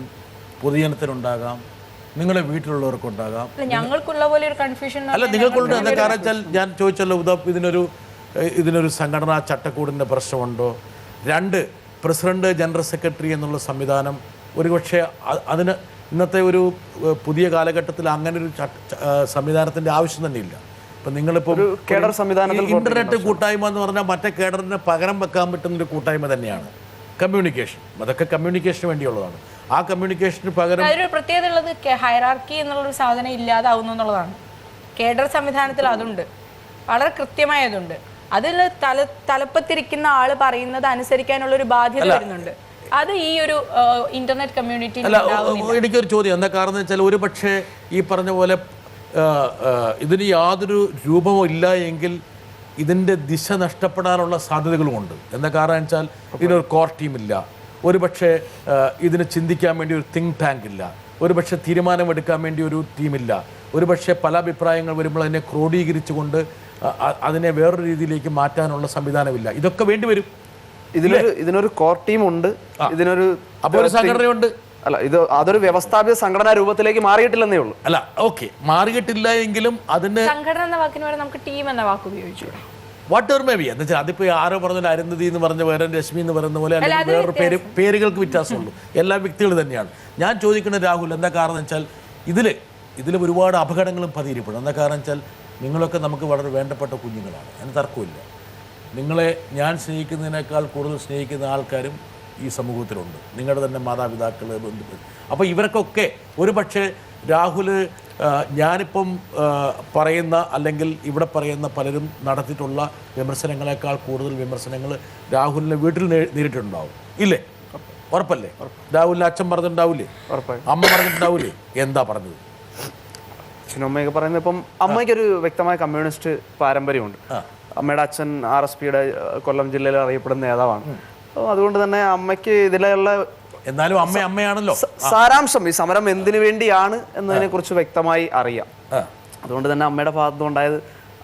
പൊതുജനത്തിനുണ്ടാകാം, നിങ്ങളുടെ വീട്ടിലുള്ളവർക്കുണ്ടാകാം. ഞങ്ങൾക്കുള്ള പോലെ ഒരു കൺഫ്യൂഷൻ അല്ല, നിങ്ങൾക്കുണ്ട്. എന്താ കാരണം വെച്ചാൽ ഞാൻ ചോദിച്ചല്ലോ, ഇതിനൊരു സംഘടനാ ചട്ടക്കൂടിൻ്റെ പ്രശ്നമുണ്ടോ? 2, പ്രസിഡന്റ് ജനറൽ സെക്രട്ടറി എന്നുള്ള സംവിധാനം ഒരുപക്ഷെ അതിന് ഇന്നത്തെ ഒരു പുതിയ കാലഘട്ടത്തിൽ അങ്ങനെ ഒരു സംവിധാനത്തിൻ്റെ ആവശ്യം തന്നെ ഇല്ല. ഇപ്പം നിങ്ങളിപ്പോൾ ഇന്റർനെറ്റ് കൂട്ടായ്മ എന്ന് പറഞ്ഞാൽ മറ്റേ കേഡറിന് പകരം വെക്കാൻ പറ്റുന്നൊരു കൂട്ടായ്മ തന്നെയാണ് കമ്മ്യൂണിക്കേഷൻ. അതൊക്കെ കമ്മ്യൂണിക്കേഷന് വേണ്ടിയുള്ളതാണ്. ആ കമ്മ്യൂണിക്കേഷന് പകരം ഒരു പ്രത്യേകത ഉള്ളത് ഹൈറാർക്കി എന്നുള്ളൊരു സാധനം ഇല്ലാതാവുന്നു എന്നുള്ളതാണ്. കേഡർ സംവിധാനത്തിൽ അതുണ്ട്, വളരെ കൃത്യമായതുണ്ട്. അതിൽ തലപ്പത്തിരിക്കുന്ന ആള് പറയുന്നത് അനുസരിക്കാനുള്ള ഒരു ബാധ്യത വരുന്നുണ്ട്. അത് ഈ ഒരു ഇന്റർനെറ്റ് കമ്മ്യൂണിറ്റി. അല്ല, എനിക്കൊരു ചോദ്യം. എന്താ കാരണം വെച്ചാൽ ഒരു പക്ഷേ ഈ പറഞ്ഞ പോലെ ഇതിന് യാതൊരു രൂപമോ ഇല്ല എങ്കിൽ ഇതിൻ്റെ ദിശ നഷ്ടപ്പെടാനുള്ള സാധ്യതകളുമുണ്ട്. എന്താ കാരണം വെച്ചാൽ ഇതിനൊരു കോർ ടീമില്ല, ഒരു പക്ഷേ ഇതിന് ചിന്തിക്കാൻ വേണ്ടി ഒരു തിങ്ക് ടാങ്ക് ഇല്ല, ഒരു പക്ഷേ തീരുമാനമെടുക്കാൻ വേണ്ടി ഒരു ടീമില്ല, ഒരു പക്ഷേ പല അഭിപ്രായങ്ങൾ വരുമ്പോൾ അതിനെ ക്രോഡീകരിച്ചുകൊണ്ട് അതിനെ വേറൊരു രീതിയിലേക്ക് മാറ്റാനുള്ള സംവിധാനമില്ല. ഇതൊക്കെ വേണ്ടി വരും. ഇതിനൊരു കോർ ടീം ഉണ്ട്, ഇതിനൊരു അപ്പോൾ ഒരു സംഘടനയുണ്ട്. അല്ല, അതൊരു വ്യവസ്ഥാപിത സംഘടനാ രൂപത്തിലേക്ക് മാറിയിട്ടില്ലെന്നേ ഉള്ളൂ. അല്ല, ഓക്കെ, മാറിയിട്ടില്ല എങ്കിലും അതിന് സംഘടന എന്ന വാക്കിന് വരെ നമുക്ക് ടീം എന്ന വാക്ക് ഉപയോഗിച്ചു. What ever may be. എന്ന് വെച്ചാൽ അതിപ്പോൾ ആരോ പറഞ്ഞ അരുന്ധതി എന്ന് പറഞ്ഞ വേറെ രശ്മി എന്ന് പറയുന്ന പോലെ അല്ലെങ്കിൽ വേറൊരു പേരുകൾക്ക് വ്യത്യാസമുള്ളൂ. എല്ലാ വ്യക്തികൾ തന്നെയാണ്. ഞാൻ ചോദിക്കുന്നത് രാഹുൽ, എന്താ കാരണം വെച്ചാൽ ഇതിൽ ഒരുപാട് അപകടങ്ങളും പതിയിരിപ്പെടും. എന്താ കാരണം വെച്ചാൽ നിങ്ങളൊക്കെ നമുക്ക് വളരെ വേണ്ടപ്പെട്ട കുഞ്ഞുങ്ങളാണ്, അതിന് തർക്കമില്ല. നിങ്ങളെ ഞാൻ സ്നേഹിക്കുന്നതിനേക്കാൾ കൂടുതൽ സ്നേഹിക്കുന്ന ആൾക്കാരും ഈ സമൂഹത്തിലുണ്ട്, നിങ്ങളുടെ തന്നെ മാതാപിതാക്കൾ, ബന്ധുക്കൾ. അപ്പോൾ ഇവർക്കൊക്കെ ഒരു പക്ഷേ രാഹുൽ ഞാനിപ്പം പറയുന്ന അല്ലെങ്കിൽ ഇവിടെ പറയുന്ന പലരും നടത്തിയിട്ടുള്ള വിമർശനങ്ങളെക്കാൾ കൂടുതൽ വിമർശനങ്ങൾ രാഹുലിനെ വീട്ടിൽ നേരിട്ടുണ്ടാവും, ഇല്ലേ? ഉറപ്പല്ലേ? രാഹുലിൻ്റെ അച്ഛൻ പറഞ്ഞിട്ടുണ്ടാവില്ലേ? അമ്മ പറഞ്ഞിട്ടുണ്ടാവില്ലേ? എന്താ പറഞ്ഞത്? അച്ഛനും അമ്മയൊക്കെ പറയുന്നത്, ഇപ്പം അമ്മയ്ക്കൊരു വ്യക്തമായ കമ്മ്യൂണിസ്റ്റ് പാരമ്പര്യമുണ്ട്. അമ്മയുടെ അച്ഛൻ RSPയുടെ കൊല്ലം ജില്ലയിൽ അറിയപ്പെടുന്ന നേതാവാണ്. അതുകൊണ്ട് തന്നെ അമ്മയ്ക്ക് ഇതിലുള്ള എന്നാലും അമ്മയാണല്ലോ സാരാംശം, ഈ സമരം എന്തിനു വേണ്ടിയാണ് എന്നതിനെ കുറിച്ച് വ്യക്തമായി അറിയാം. അതുകൊണ്ട് തന്നെ അമ്മയുടെ ഭാഗത്തുനിന്നുണ്ടായത്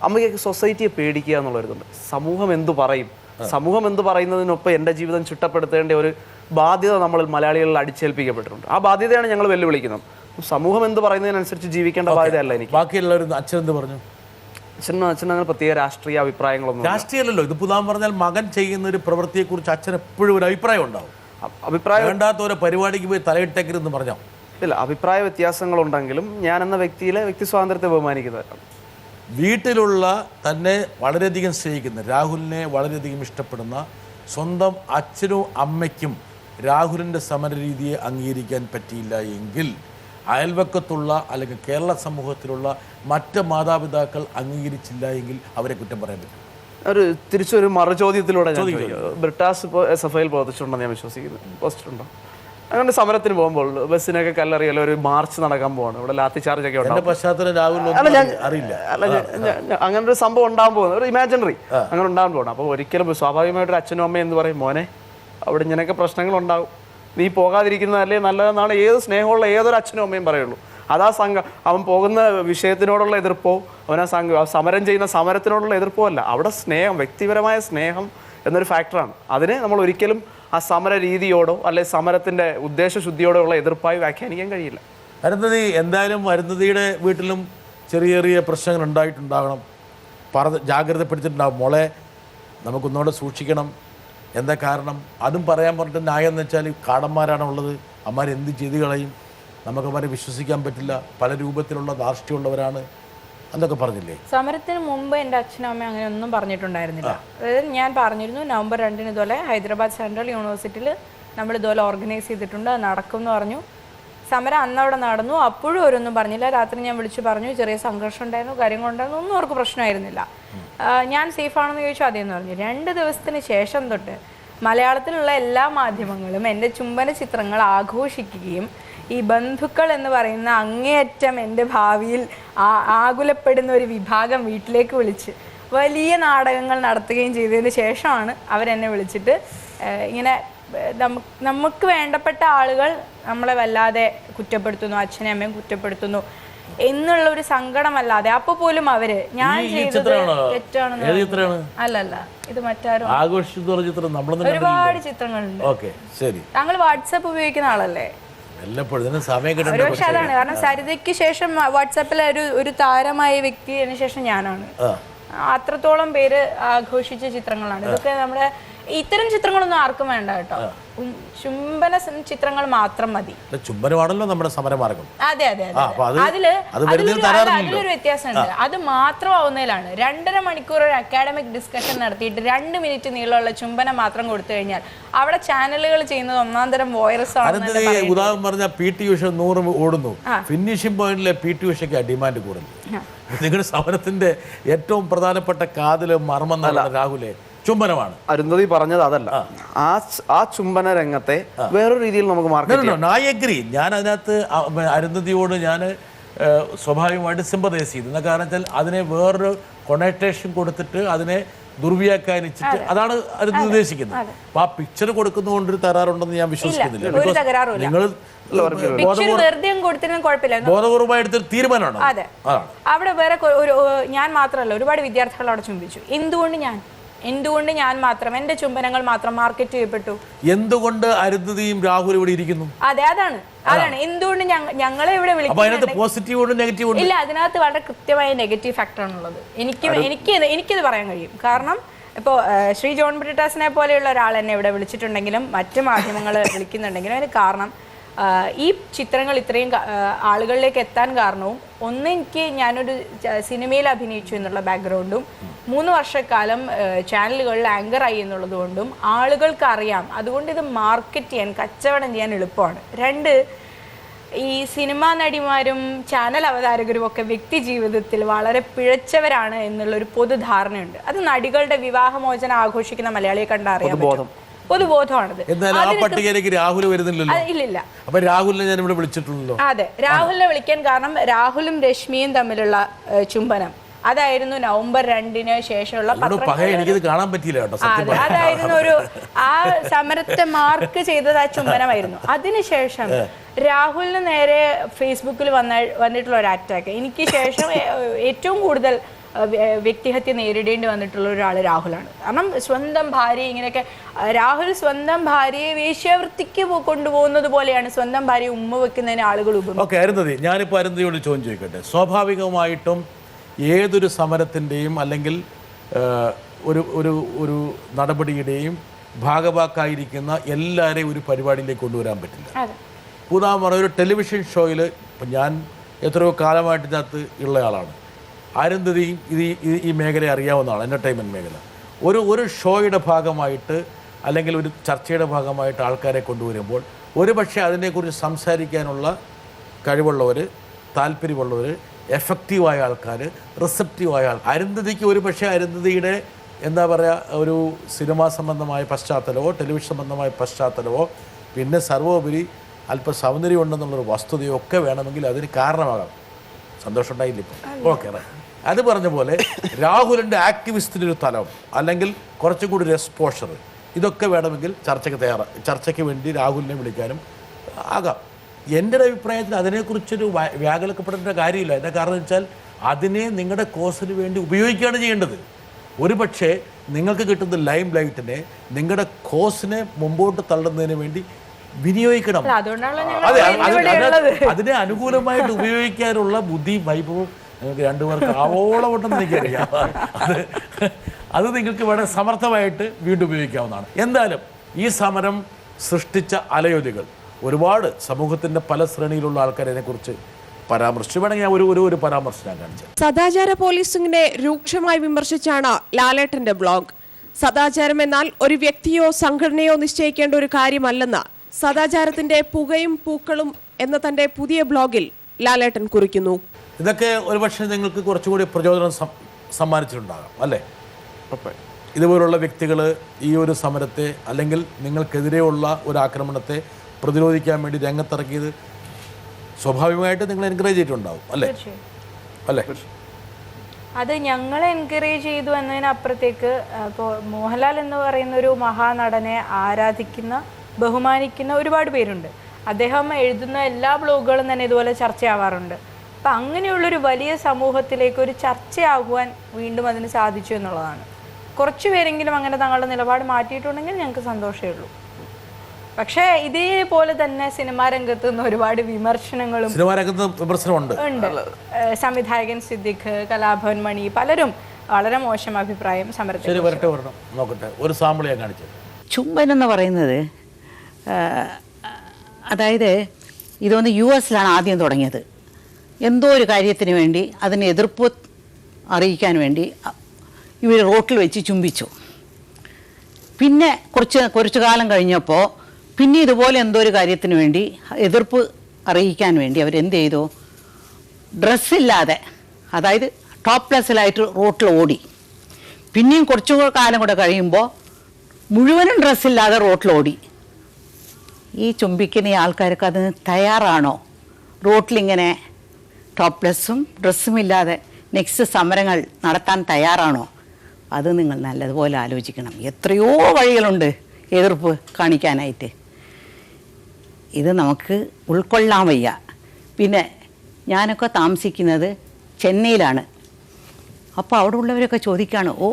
അമ്മയ്ക്ക് സൊസൈറ്റിയെ പേടിക്കുക എന്നുള്ളൊരിതുണ്ട്. സമൂഹം എന്തു പറയും, സമൂഹം എന്ത് പറയുന്നതിനൊപ്പം എൻ്റെ ജീവിതം ചിട്ടപ്പെടുത്തേണ്ട ഒരു ബാധ്യത നമ്മൾ മലയാളികളിൽ അടിച്ചേൽപ്പിക്കപ്പെട്ടിട്ടുണ്ട്. ആ ബാധ്യതയാണ് ഞങ്ങൾ വെല്ലുവിളിക്കുന്നത്. സമൂഹം എന്ത് പറയുന്നതിനനുസരിച്ച് ജീവിക്കേണ്ട ബാധ്യതയല്ല എനിക്ക്. ബാക്കിയുള്ളവർ അച്ഛൻ എന്ത് പറഞ്ഞു? അച്ഛൻ അങ്ങനെ പ്രത്യേക രാഷ്ട്രീയ അഭിപ്രായങ്ങളൊന്നും. രാഷ്ട്രീയമല്ലല്ലോ ഇത്. പുതാൻ പറഞ്ഞാൽ മകൻ ചെയ്യുന്ന ഒരു പ്രവൃത്തിയെക്കുറിച്ച് അച്ഛൻ എപ്പോഴും ഒരു അഭിപ്രായം ഉണ്ടാവും. അഭിപ്രായം വേണ്ടാത്ത ഒരു പരിപാടിക്ക് പോയി തലയിട്ടേക്കരുതെന്ന് പറഞ്ഞോ? ഇല്ല, അഭിപ്രായ വ്യത്യാസങ്ങളുണ്ടെങ്കിലും ഞാൻ എന്ന വ്യക്തി സ്വാതന്ത്ര്യത്തെ ബഹുമാനിക്കുന്നവരാണ്. വീട്ടിലുള്ള തന്നെ വളരെയധികം സ്നേഹിക്കുന്ന, രാഹുലിനെ വളരെയധികം ഇഷ്ടപ്പെടുന്ന സ്വന്തം അച്ഛനും അമ്മയ്ക്കും രാഹുലിൻ്റെ സമരരീതിയെ അംഗീകരിക്കാൻ പറ്റിയില്ല എങ്കിൽ അയൽവക്കത്തുള്ള അല്ലെങ്കിൽ കേരള സമൂഹത്തിലുള്ള മറ്റ് മാതാപിതാക്കൾ അംഗീകരിച്ചില്ല എങ്കിൽ അവരെ കുറ്റം പറയാൻ പറ്റും. തിരിച്ചൊരു മറുചോദ്യത്തിലൂടെ ബ്രിട്ടാസ് ഇപ്പോൾ SFIയിൽ പ്രവർത്തിച്ചിട്ടുണ്ടെന്ന് ഞാൻ വിശ്വസിക്കുന്നു. പോസ്റ്റുണ്ടോ? അങ്ങനെ സമരത്തിന് പോകുമ്പോൾ ബസ്സിനൊക്കെ കല്ലെറിയല്ലോ, ഒരു മാർച്ച് നടക്കാൻ പോവാണ്, ഇവിടെ ലാത്തി ചാർജ് ഒക്കെ ഉണ്ടാവും. അറിയില്ല. അങ്ങനെ ഒരു സംഭവം ഉണ്ടാകാൻ പോകുന്നത് ഒരു ഇമാജിനറി അങ്ങനെ ഉണ്ടാകാൻ പോകണം. അപ്പോൾ ഒരിക്കലും സ്വാഭാവികമായിട്ടൊരു അച്ഛനും അമ്മയും എന്ന് പറയും, മോനെ അവിടെ ഇങ്ങനെയൊക്കെ പ്രശ്നങ്ങളുണ്ടാവും, നീ പോകാതിരിക്കുന്നതല്ലേ നല്ലതെന്നാണ് ഏത് സ്നേഹമുള്ള ഏതൊരു അച്ഛനും അമ്മയും പറയുള്ളൂ. അതാ അവൻ പോകുന്ന വിഷയത്തിനോടുള്ള എതിർപ്പോ അവൻ സമരം ചെയ്യുന്ന സമരത്തിനോടുള്ള എതിർപ്പോ അല്ല, അവിടെ സ്നേഹം, വ്യക്തിപരമായ സ്നേഹം എന്നൊരു ഫാക്ടറാണ്. അതിനെ നമ്മൾ ഒരിക്കലും ആ സമര രീതിയോടോ അല്ലെ സമരത്തിൻ്റെ ഉദ്ദേശശുദ്ധിയോടോ ഉള്ള എതിർപ്പായി വ്യാഖ്യാനിക്കാൻ കഴിയില്ല. അരുന്ധതി, എന്തായാലും അരുന്ധതിയുടെ വീട്ടിലും ചെറിയ ചെറിയ പ്രശ്നങ്ങൾ ഉണ്ടായിട്ടുണ്ടാകണം, ജാഗ്രതപ്പെടുത്തിയിട്ടുണ്ടാകും. മോളെ നമുക്കൊന്നുകൂടെ സൂക്ഷിക്കണം. എന്താ കാരണം? അതും പറയാൻ പറഞ്ഞിട്ട് ന്യായം എന്ന് വെച്ചാൽ കാടന്മാരാണുള്ളത്, അമ്മമാരെന്ത് ചെയ്ത് കളയും, നമുക്കവരെ വിശ്വസിക്കാൻ പറ്റില്ല, പല രൂപത്തിലുള്ള ധാർഷ്ട്യമുള്ളവരാണ് എന്നൊക്കെ പറഞ്ഞില്ലേ? സമരത്തിന് മുമ്പ് എൻ്റെ അച്ഛനും അമ്മയും അങ്ങനെ ഒന്നും പറഞ്ഞിട്ടുണ്ടായിരുന്നില്ല. അതായത് ഞാൻ പറഞ്ഞിരുന്നു നവംബർ 2 ഇതുപോലെ ഹൈദരാബാദ് സെൻട്രൽ യൂണിവേഴ്സിറ്റിയിൽ നമ്മൾ ഇതുപോലെ ഓർഗനൈസ് ചെയ്തിട്ടുണ്ട്, അത് നടക്കും എന്ന് പറഞ്ഞു. സമരം അന്നവിടെ നടന്നു. അപ്പോഴും അവരൊന്നും പറഞ്ഞില്ല. രാത്രി ഞാൻ വിളിച്ചു പറഞ്ഞു ചെറിയ സംഘർഷം ഉണ്ടായിരുന്നു, കാര്യങ്ങളുണ്ടായിരുന്നു, ഒന്നും അവർക്ക് പ്രശ്നമായിരുന്നില്ല. ഞാൻ സേഫാണെന്ന് ചോദിച്ചു, അതേന്ന് പറഞ്ഞു. 2 ദിവസത്തിന് ശേഷം തൊട്ട് മലയാളത്തിലുള്ള എല്ലാ മാധ്യമങ്ങളും എൻ്റെ ചുംബന ചിത്രങ്ങൾ ആഘോഷിക്കുകയും ഈ ബന്ധുക്കൾ എന്ന് പറയുന്ന അങ്ങേയറ്റം എൻ്റെ ഭാവിയിൽ ആകുലപ്പെടുന്ന ഒരു വിഭാഗം വീട്ടിലേക്ക് വിളിച്ച് വലിയ നാടകങ്ങൾ നടത്തുകയും ചെയ്തതിന് ശേഷമാണ് അവരെന്നെ വിളിച്ചിട്ട് ഇങ്ങനെ നമുക്ക് വേണ്ടപ്പെട്ട ആളുകൾ നമ്മളെ വല്ലാതെ കുറ്റപ്പെടുത്തുന്നു, അച്ഛനും അമ്മയും കുറ്റപ്പെടുത്തുന്നു, എന്നുള്ള ഒരു സങ്കടമല്ലാതെ അപ്പൊ പോലും അവര് ഞാൻ ഈ ചെയ്തത് ചിത്രമാണോ? തെറ്റാണെന്ന് ഏത് ചിത്രമാണ്? അല്ലല്ല ഇത് മറ്റാരും ആഘോഷിച്ചു പറഞ്ഞ ചിത്രം നമ്മളൊന്നും ഒരുപാട് ചിത്രങ്ങളുണ്ട്. ഓക്കെ ശരി. താങ്കൾ വാട്സാപ്പ് ഉപയോഗിക്കുന്ന ആളല്ലേ? വല്ലപ്പോഴും ഇതിന് സമയം കിട്ടണ്ട. ഒരുപക്ഷെ അതാണ് കാരണം. സരിതയ്ക്ക് ശേഷം വാട്സാപ്പിലെ ഒരു താരമായ വ്യക്തി അതിന് ശേഷം ഞാനാണ്. അത്രത്തോളം പേര് ആഘോഷിച്ച ചിത്രങ്ങളാണ് ഇതൊക്കെ. നമ്മുടെ ഇത്തരം ചിത്രങ്ങളൊന്നും ആർക്കും വേണ്ട കേട്ടോ. ചുംബന ചിത്രങ്ങൾ മാത്രം മതി. ചുംബനമാണല്ലോ നമ്മുടെ സമരമാർഗം. അതെ അതെ അതെ. അതിലൊരു വ്യത്യാസമുണ്ട്. അത് മാത്രമാവുന്നതിലാണ്. 2.5 മണിക്കൂർ ഒരു അക്കാഡമിക് ഡിസ്കഷൻ നടത്തിയിട്ട് 2 മിനിറ്റ് നീളമുള്ള ചുംബനം മാത്രം കൊടുത്തു കഴിഞ്ഞാൽ അവിടെ ചാനലുകൾ ചെയ്യുന്നത് ഒന്നാം തരം വൈറസ് ആണ്. ഉദാഹരണം പറഞ്ഞാൽ PT ഉഷ 100 ഓടുന്നു, ഫിനിഷിംഗ് പോയിന്റിലെ PT ഉഷയ്ക്ക് ഡിമാൻഡ് കൂടുന്നു. നിങ്ങളുടെ സമരത്തിന്റെ ഏറ്റവും പ്രധാനപ്പെട്ട കാതില് മർമ്മം രാഹുലെ ചുംബനമാണ്. അരുന്ധതി പറഞ്ഞത് അതല്ല, ആ ചുംബന രംഗത്തെ വേറൊരു രീതിയിൽ നമുക്ക് മാർക്കറ്റ്. ഞാൻ അതിനകത്ത് അരുന്ധതിയോട് ഞാൻ സ്വാഭാവികമായിട്ട് സിമ്പതൈസ് ചെയ്തു. എന്ന കാരണം വെച്ചാൽ അതിനെ വേറൊരു കൊണറ്റേഷൻ കൊടുത്തിട്ട് അതിനെ ദുർവ്യാഖ്യാനിച്ചിട്ട് അതാണ് അരുന്ധതി ഉദ്ദേശിക്കുന്നത്. അപ്പൊ ആ പിക്ചർ കൊടുക്കുന്നതുകൊണ്ടൊരു തകരാറുണ്ടെന്ന് ഞാൻ വിശ്വസിക്കുന്നില്ല. നിങ്ങൾ ബോധപൂർവമായ എടുത്തൊരു തീരുമാനമാണ്. അതെ, അവിടെ വേറെ ഞാൻ മാത്രമല്ല ഒരുപാട് വിദ്യാർത്ഥികൾ അവിടെ ചുംബിച്ചു. എന്തുകൊണ്ട് ഞാൻ മാത്രം, എന്റെ ചുംബനങ്ങൾ മാത്രം മാർക്കറ്റ് ചെയ്യപ്പെട്ടു? എന്തുകൊണ്ട് അരുന്ധതിയും രാഹുൽ ഇവിടെ ഇരിക്കുന്നു? അതെ, അതാണ് എന്തുകൊണ്ട് ഞങ്ങളെ ഇവിടെ വിളിക്കുന്നത്? ഇല്ല, അതിനകത്ത് വളരെ കൃത്യമായ നെഗറ്റീവ് ഫാക്ടർ ആണുള്ളത്. എനിക്കത് പറയാൻ കഴിയും. കാരണം ഇപ്പോൾ ശ്രീ ജോൺ ബ്രിട്ടാസിനെ പോലെയുള്ള ഒരാൾ എന്നെ ഇവിടെ വിളിച്ചിട്ടുണ്ടെങ്കിലും മറ്റു മാധ്യമങ്ങൾ വിളിക്കുന്നുണ്ടെങ്കിലും അതിന് കാരണം ഈ ചിത്രങ്ങൾ ഇത്രയും ആളുകളിലേക്ക് എത്താൻ കാരണവും എനിക്ക് ഞാനൊരു സിനിമയിൽ അഭിനയിച്ചു എന്നുള്ള ബാക്ക്ഗ്രൗണ്ടും 3 വർഷക്കാലം ചാനലുകളിൽ ആങ്കറായി എന്നുള്ളത് കൊണ്ടും ആളുകൾക്ക് അറിയാം. അതുകൊണ്ട് ഇത് മാർക്കറ്റ് ചെയ്യാൻ, കച്ചവടം ചെയ്യാൻ എളുപ്പമാണ്. 2, ഈ സിനിമാ നടിമാരും ചാനൽ അവതാരകരും ഒക്കെ വ്യക്തി ജീവിതത്തിൽ വളരെ പിഴച്ചവരാണ് എന്നുള്ളൊരു പൊതുധാരണയുണ്ട്. അത് നടികളുടെ വിവാഹമോചനം ആഘോഷിക്കുന്ന മലയാളിയെ കണ്ടറിയാം. പൊതുബോധമാണത്. രാഹുൽ വരുന്നില്ലല്ലോ. ഇല്ലില്ല. അപ്പൊ രാഹുലിനെ ഞാൻ ഇവിടെ വിളിച്ചിട്ടുണ്ടല്ലോ. അതെ, രാഹുലിനെ വിളിക്കാൻ കാരണം രാഹുലും രശ്മിയും തമ്മിലുള്ള ചുംബനം അതായിരുന്നു നവംബർ 2 ശേഷമുള്ള എനിക്കത് കാണാൻ പറ്റിയില്ല കേട്ടോ. അതായിരുന്നു ആ സമരത്തെ മാർക്ക് ചെയ്തത് ആ ചുംബനമായിരുന്നു. അതിനുശേഷം രാഹുലിന് നേരെ ഫേസ്ബുക്കിൽ വന്നിട്ടുള്ള ഒരു അറ്റാക്ക്, എനിക്ക് ശേഷം ഏറ്റവും കൂടുതൽ വ്യക്തിഹത്യ നേരിടേണ്ടി വന്നിട്ടുള്ള ഒരാൾ രാഹുലാണ്. കാരണം സ്വന്തം ഭാര്യ ഇങ്ങനെയൊക്കെ, രാഹുൽ സ്വന്തം ഭാര്യയെ വേശ്യാവൃത്തിക്ക് കൊണ്ടുപോകുന്നത് പോലെയാണ് സ്വന്തം ഭാര്യയെ ഉമ്മ വെക്കുന്നതിന് ആളുകൾ അരുന്ധതി, ഞാനിപ്പോൾ അരുന്ധതിയോട് ചോദ്യം ചോദിക്കട്ടെ. സ്വാഭാവികമായിട്ടും ഏതൊരു സമരത്തിൻ്റെയും അല്ലെങ്കിൽ ഒരു നടപടിയുടെയും ഭാഗവാക്കായിരിക്കുന്ന എല്ലാവരെയും ഒരു പരിപാടിയിലേക്ക് കൊണ്ടുവരാൻ പറ്റില്ല. ഉദാഹരണം ഒരു ടെലിവിഷൻ ഷോയിൽ ഇപ്പം ഞാൻ എത്രയോ കാലമായിട്ട് ഇതിനകത്ത് ഉള്ളയാളാണ്. അരുന്ധതിയും ഈ മേഖലയെ അറിയാവുന്നതാണ്, എൻ്റർടൈൻമെൻറ്റ് മേഖല. ഒരു ഷോയുടെ ഭാഗമായിട്ട് അല്ലെങ്കിൽ ഒരു ചർച്ചയുടെ ഭാഗമായിട്ട് ആൾക്കാരെ കൊണ്ടുവരുമ്പോൾ ഒരു പക്ഷേ അതിനെക്കുറിച്ച് സംസാരിക്കാനുള്ള കഴിവുള്ളവർ, താല്പര്യമുള്ളവർ, എഫക്റ്റീവായ ആൾക്കാർ, റിസപ്റ്റീവായ ആൾക്കാർ. അരുന്ധതിക്ക് ഒരു പക്ഷേ അരുന്ധതിയുടെ എന്താ പറയുക ഒരു സിനിമാ സംബന്ധമായ പശ്ചാത്തലമോ ടെലിവിഷൻ സംബന്ധമായ പശ്ചാത്തലമോ പിന്നെ സർവോപരി അല്പം സൗന്ദര്യം ഉണ്ടെന്നുള്ളൊരു വസ്തുതയോ ഒക്കെ വേണമെങ്കിൽ അതിന് കാരണമാകാം. സന്തോഷം ഉണ്ടായില്ല ഇപ്പം. ഓക്കെ, അത് പറഞ്ഞ പോലെ രാഹുലിൻ്റെ ആക്ടിവിസ്റ്റിൻ്റെ ഒരു തലം അല്ലെങ്കിൽ കുറച്ചും കൂടി ഒരു എക്സ്പോഷർ ഇതൊക്കെ വേണമെങ്കിൽ ചർച്ചയ്ക്ക് വേണ്ടി രാഹുലിനെ വിളിക്കാനും ആകാം. എൻ്റെ ഒരു അഭിപ്രായത്തിൽ അതിനെക്കുറിച്ചൊരു വ്യാകുലപ്പെടേണ്ട കാര്യമില്ല. എൻ്റെ കാരണം വെച്ചാൽ അതിനെ നിങ്ങളുടെ കോസിന് വേണ്ടി ഉപയോഗിക്കുകയാണ് ചെയ്യേണ്ടത്. ഒരു പക്ഷേ നിങ്ങൾക്ക് കിട്ടുന്ന ലൈം ലൈറ്റിനെ നിങ്ങളുടെ കോസിനെ മുമ്പോട്ട് തള്ളുന്നതിന് വേണ്ടി വിനിയോഗിക്കണം. അതെ, അതിനെ അനുകൂലമായിട്ട് ഉപയോഗിക്കാനുള്ള ബുദ്ധി വൈഭവം നിങ്ങൾക്ക് 2 പേർക്ക് ആവോളം ഉണ്ടെന്ന് എനിക്കറിയാം. അത് നിങ്ങൾക്ക് വളരെ സമർത്ഥമായിട്ട് വീണ്ടും ഉപയോഗിക്കാവുന്നതാണ്. എന്തായാലും ഈ സമരം സൃഷ്ടിച്ച അലയൊലികൾ ഒരുപാട് സമൂഹത്തിൻ്റെ പല ശ്രേണിയിലുള്ള ആൾക്കാരെ കുറിച്ച് പരാമർശിച്ചു. വേണമെങ്കിൽ ഞാൻ ഒരു പരാമർശം ഞാൻ കാണിച്ചത്. സദാചാര പോലീസിംഗിനെ രൂക്ഷമായി വിമർശിച്ചാണ് ലാലേട്ടന്റെ ബ്ലോഗ്. സദാചാരം എന്നാൽ ഒരു വ്യക്തിയോ സംഘടനയോ നിശ്ചയിക്കേണ്ട ഒരു കാര്യമല്ലെന്ന് സദാചാരത്തിന്റെ പുകയും പൂക്കളും എന്ന തന്റെ പുതിയ ബ്ലോഗിൽ ലാലേട്ടൻ കുറിക്കുന്നു. ഇതൊക്കെ ഒരുപക്ഷെ നിങ്ങൾക്ക് കുറച്ചുകൂടി പ്രചോദനം സമ്മാനിച്ചിട്ടുണ്ടാകാം അല്ലേ? ഇതുപോലുള്ള വ്യക്തികൾ ഈ ഒരു സമരത്തെ അല്ലെങ്കിൽ നിങ്ങൾക്കെതിരെയുള്ള ഒരു ആക്രമണത്തെ പ്രതിരോധിക്കാൻ വേണ്ടി രംഗത്തിറക്കിയത് സ്വാഭാവികമായിട്ട് നിങ്ങൾ എൻകറേജ് ചെയ്തിട്ടുണ്ടാവും അല്ലേ? അത് ഞങ്ങളെ എൻകറേജ് ചെയ്തു എന്നതിനപ്പുറത്തേക്ക് ഇപ്പോൾ മോഹൻലാൽ എന്ന് പറയുന്ന ഒരു മഹാനടനെ ആരാധിക്കുന്ന ബഹുമാനിക്കുന്ന ഒരുപാട് പേരുണ്ട്. അദ്ദേഹം എഴുതുന്ന എല്ലാ ബ്ലോഗുകളും തന്നെ ഇതുപോലെ ചർച്ചയാവാറുണ്ട്. അപ്പം അങ്ങനെയുള്ളൊരു വലിയ സമൂഹത്തിലേക്ക് ഒരു ചർച്ചയാകുവാൻ വീണ്ടും അതിന് സാധിച്ചു എന്നുള്ളതാണ്. കുറച്ച് പേരെങ്കിലും അങ്ങനെ തങ്ങളുടെ നിലപാട് മാറ്റിയിട്ടുണ്ടെങ്കിൽ ഞങ്ങൾക്ക് സന്തോഷമേ ഉള്ളൂ. പക്ഷേ ഇതേപോലെ തന്നെ സിനിമാ രംഗത്ത് നിന്ന് ഒരുപാട് വിമർശനങ്ങളും സിനിമാ രംഗത്ത് വിമർശനമുണ്ട്. സംവിധായകൻ സിദ്ദിഖ്, കലാഭവൻ മണി, പലരും വളരെ മോശം അഭിപ്രായം സമരത്തിൽ. ശരി, വരട്ടെ വരണം, നോക്കട്ടെ. ഒരു സാമ്പിൾ ഞാൻ കാണിച്ചത്. ചുംബൻ എന്ന് പറയുന്നത് അതായത് ഇതൊന്ന് US ആദ്യം തുടങ്ങിയത്. എന്തോ ഒരു കാര്യത്തിന് വേണ്ടി അതിന് എതിർപ്പ് അറിയിക്കാൻ വേണ്ടി ഇവർ റോട്ടിൽ വെച്ച് ചുംബിച്ചു. പിന്നെ കുറച്ച് കാലം കഴിഞ്ഞപ്പോൾ പിന്നെ ഇതുപോലെ എന്തോ ഒരു കാര്യത്തിന് വേണ്ടി എതിർപ്പ് അറിയിക്കാൻ വേണ്ടി അവരെന്ത് ചെയ്തു, ഡ്രസ്സില്ലാതെ, അതായത് ടോപ്ലെസ്സിലായിട്ട് റോട്ടിൽ ഓടി. പിന്നെയും കുറച്ചു കാലം കൂടെ കഴിയുമ്പോൾ മുഴുവനും ഡ്രസ്സില്ലാതെ റോട്ടിൽ ഓടി. ഈ ചുംബിക്കുന്ന ആൾക്കാർക്ക് അതിന് തയ്യാറാണോ? റോട്ടിലിങ്ങനെ ടോപ്ലെസ്സും ഡ്രസ്സും ഇല്ലാതെ നെക്സ്റ്റ് സമരങ്ങൾ നടത്താൻ തയ്യാറാണോ? അത് നിങ്ങൾ നല്ലതുപോലെ ആലോചിക്കണം. എത്രയോ വഴികളുണ്ട് എതിർപ്പ് കാണിക്കാനായിട്ട്. ഇത് നമുക്ക് ഉൾക്കൊള്ളാൻ വയ്യ. പിന്നെ ഞാനൊക്കെ താമസിക്കുന്നത് ചെന്നൈയിലാണ്. അപ്പോൾ അവിടെ ഉള്ളവരൊക്കെ ചോദിക്കുകയാണ്, ഓ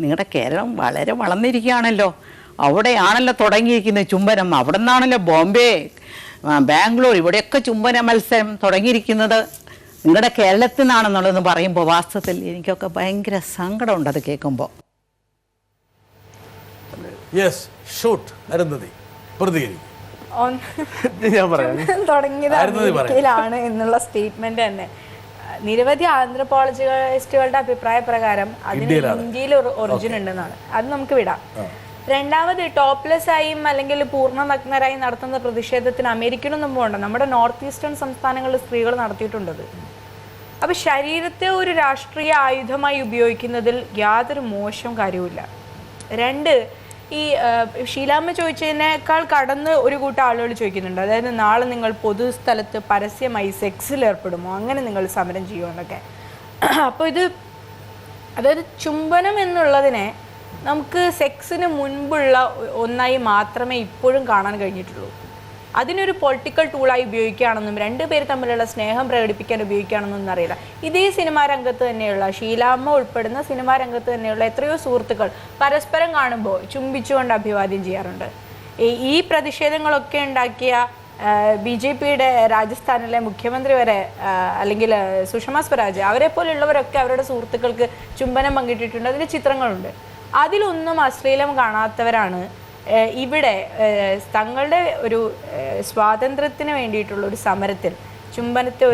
നിങ്ങളുടെ കേരളം വളരെ വളർന്നിരിക്കുകയാണല്ലോ, അവിടെയാണല്ലോ തുടങ്ങിയിരിക്കുന്നത് ചുംബനം, അവിടെ നിന്നാണല്ലോ ബോംബെ, ബാംഗ്ലൂർ, ഇവിടെയൊക്കെ ചുംബന മത്സരം തുടങ്ങിയിരിക്കുന്നത് നിങ്ങളുടെ കേരളത്തിൽ നിന്നാണെന്നുള്ളതെന്ന് പറയുമ്പോൾ വാസ്തവത്തിൽ എനിക്കൊക്കെ ഭയങ്കര സങ്കടമുണ്ട് അത് കേൾക്കുമ്പോൾ. യെസ്, ഷൂട്ട് അരുന്ധതി പ്രതികരിക്കും. ഞാൻ പറയാം. തുടങ്ങിയത് അമേരിക്കയിലാണ് എന്നുള്ള സ്റ്റേറ്റ്മെന്റ് തന്നെ നിരവധി ആന്ത്രപ്പോളജിസ്റ്റുകളുടെ അഭിപ്രായ പ്രകാരം അതിന് ഇന്ത്യയിൽ ഒറിജിൻ ഉണ്ടെന്നാണ്. അത് നമുക്ക് വിടാം. രണ്ടാമത് ടോപ്ലെസ് ആയും അല്ലെങ്കിൽ പൂർണ്ണ നഗ്നരായി നടത്തുന്ന പ്രതിഷേധത്തിന് അമേരിക്കയിലൊന്നും പോകണ്ട, നമ്മുടെ നോർത്ത് ഈസ്റ്റേൺ സംസ്ഥാനങ്ങളിൽ സ്ത്രീകൾ നടത്തിയിട്ടുണ്ടത്. അപ്പം ശരീരത്തെ ഒരു രാഷ്ട്രീയ ആയുധമായി ഉപയോഗിക്കുന്നതിൽ യാതൊരു മോശം കാര്യവുമില്ല. രണ്ട്, ഈ ഷീലാമ്മ ചോദിച്ചതിനേക്കാൾ കടന്ന് ഒരു കൂട്ടം ആളുകൾ ചോദിക്കുന്നുണ്ട്. അതായത് നാളെ നിങ്ങൾ പൊതുസ്ഥലത്ത് പരസ്യമായി സെക്സിൽ ഏർപ്പെടുമോ, അങ്ങനെ നിങ്ങൾ സമരം ചെയ്യുമോ എന്നൊക്കെ. അപ്പോൾ അതായത് ചുംബനം എന്നുള്ളതിനെ നമുക്ക് സെക്സിന് മുൻപുള്ള ഒന്നായി മാത്രമേ ഇപ്പോഴും കാണാൻ കഴിഞ്ഞിട്ടുള്ളൂ. അതിനൊരു പൊളിറ്റിക്കൽ ടൂളായി ഉപയോഗിക്കുകയാണെന്നും രണ്ടുപേർ തമ്മിലുള്ള സ്നേഹം പ്രകടിപ്പിക്കാൻ ഉപയോഗിക്കുകയാണെന്നൊന്നും അറിയില്ല. ഇതേ സിനിമാ രംഗത്ത് തന്നെയുള്ള ഷീലാമ്മ ഉൾപ്പെടുന്ന സിനിമാ രംഗത്ത് തന്നെയുള്ള എത്രയോ സുഹൃത്തുക്കൾ പരസ്പരം കാണുമ്പോൾ ചുംബിച്ചുകൊണ്ട് അഭിവാദ്യം ചെയ്യാറുണ്ട്. ഈ പ്രതിഷേധങ്ങളൊക്കെ ഉണ്ടാക്കിയ BJPയുടെ രാജസ്ഥാനിലെ മുഖ്യമന്ത്രി വരെ, അല്ലെങ്കിൽ സുഷമ സ്വരാജ്, അവരെ പോലുള്ളവരൊക്കെ അവരുടെ സുഹൃത്തുക്കൾക്ക് ചുംബനം പങ്കിട്ടിട്ടുണ്ട്. അതിൽ ചിത്രങ്ങളുണ്ട്. അതിലൊന്നും അശ്ലീലം കാണാത്തവരാണ് ഇവിടെ തങ്ങളുടെ ഒരു സ്വാതന്ത്ര്യത്തിന് വേണ്ടിയിട്ടുള്ള ഒരു സമരത്തിൽ ചുംബനത്തെ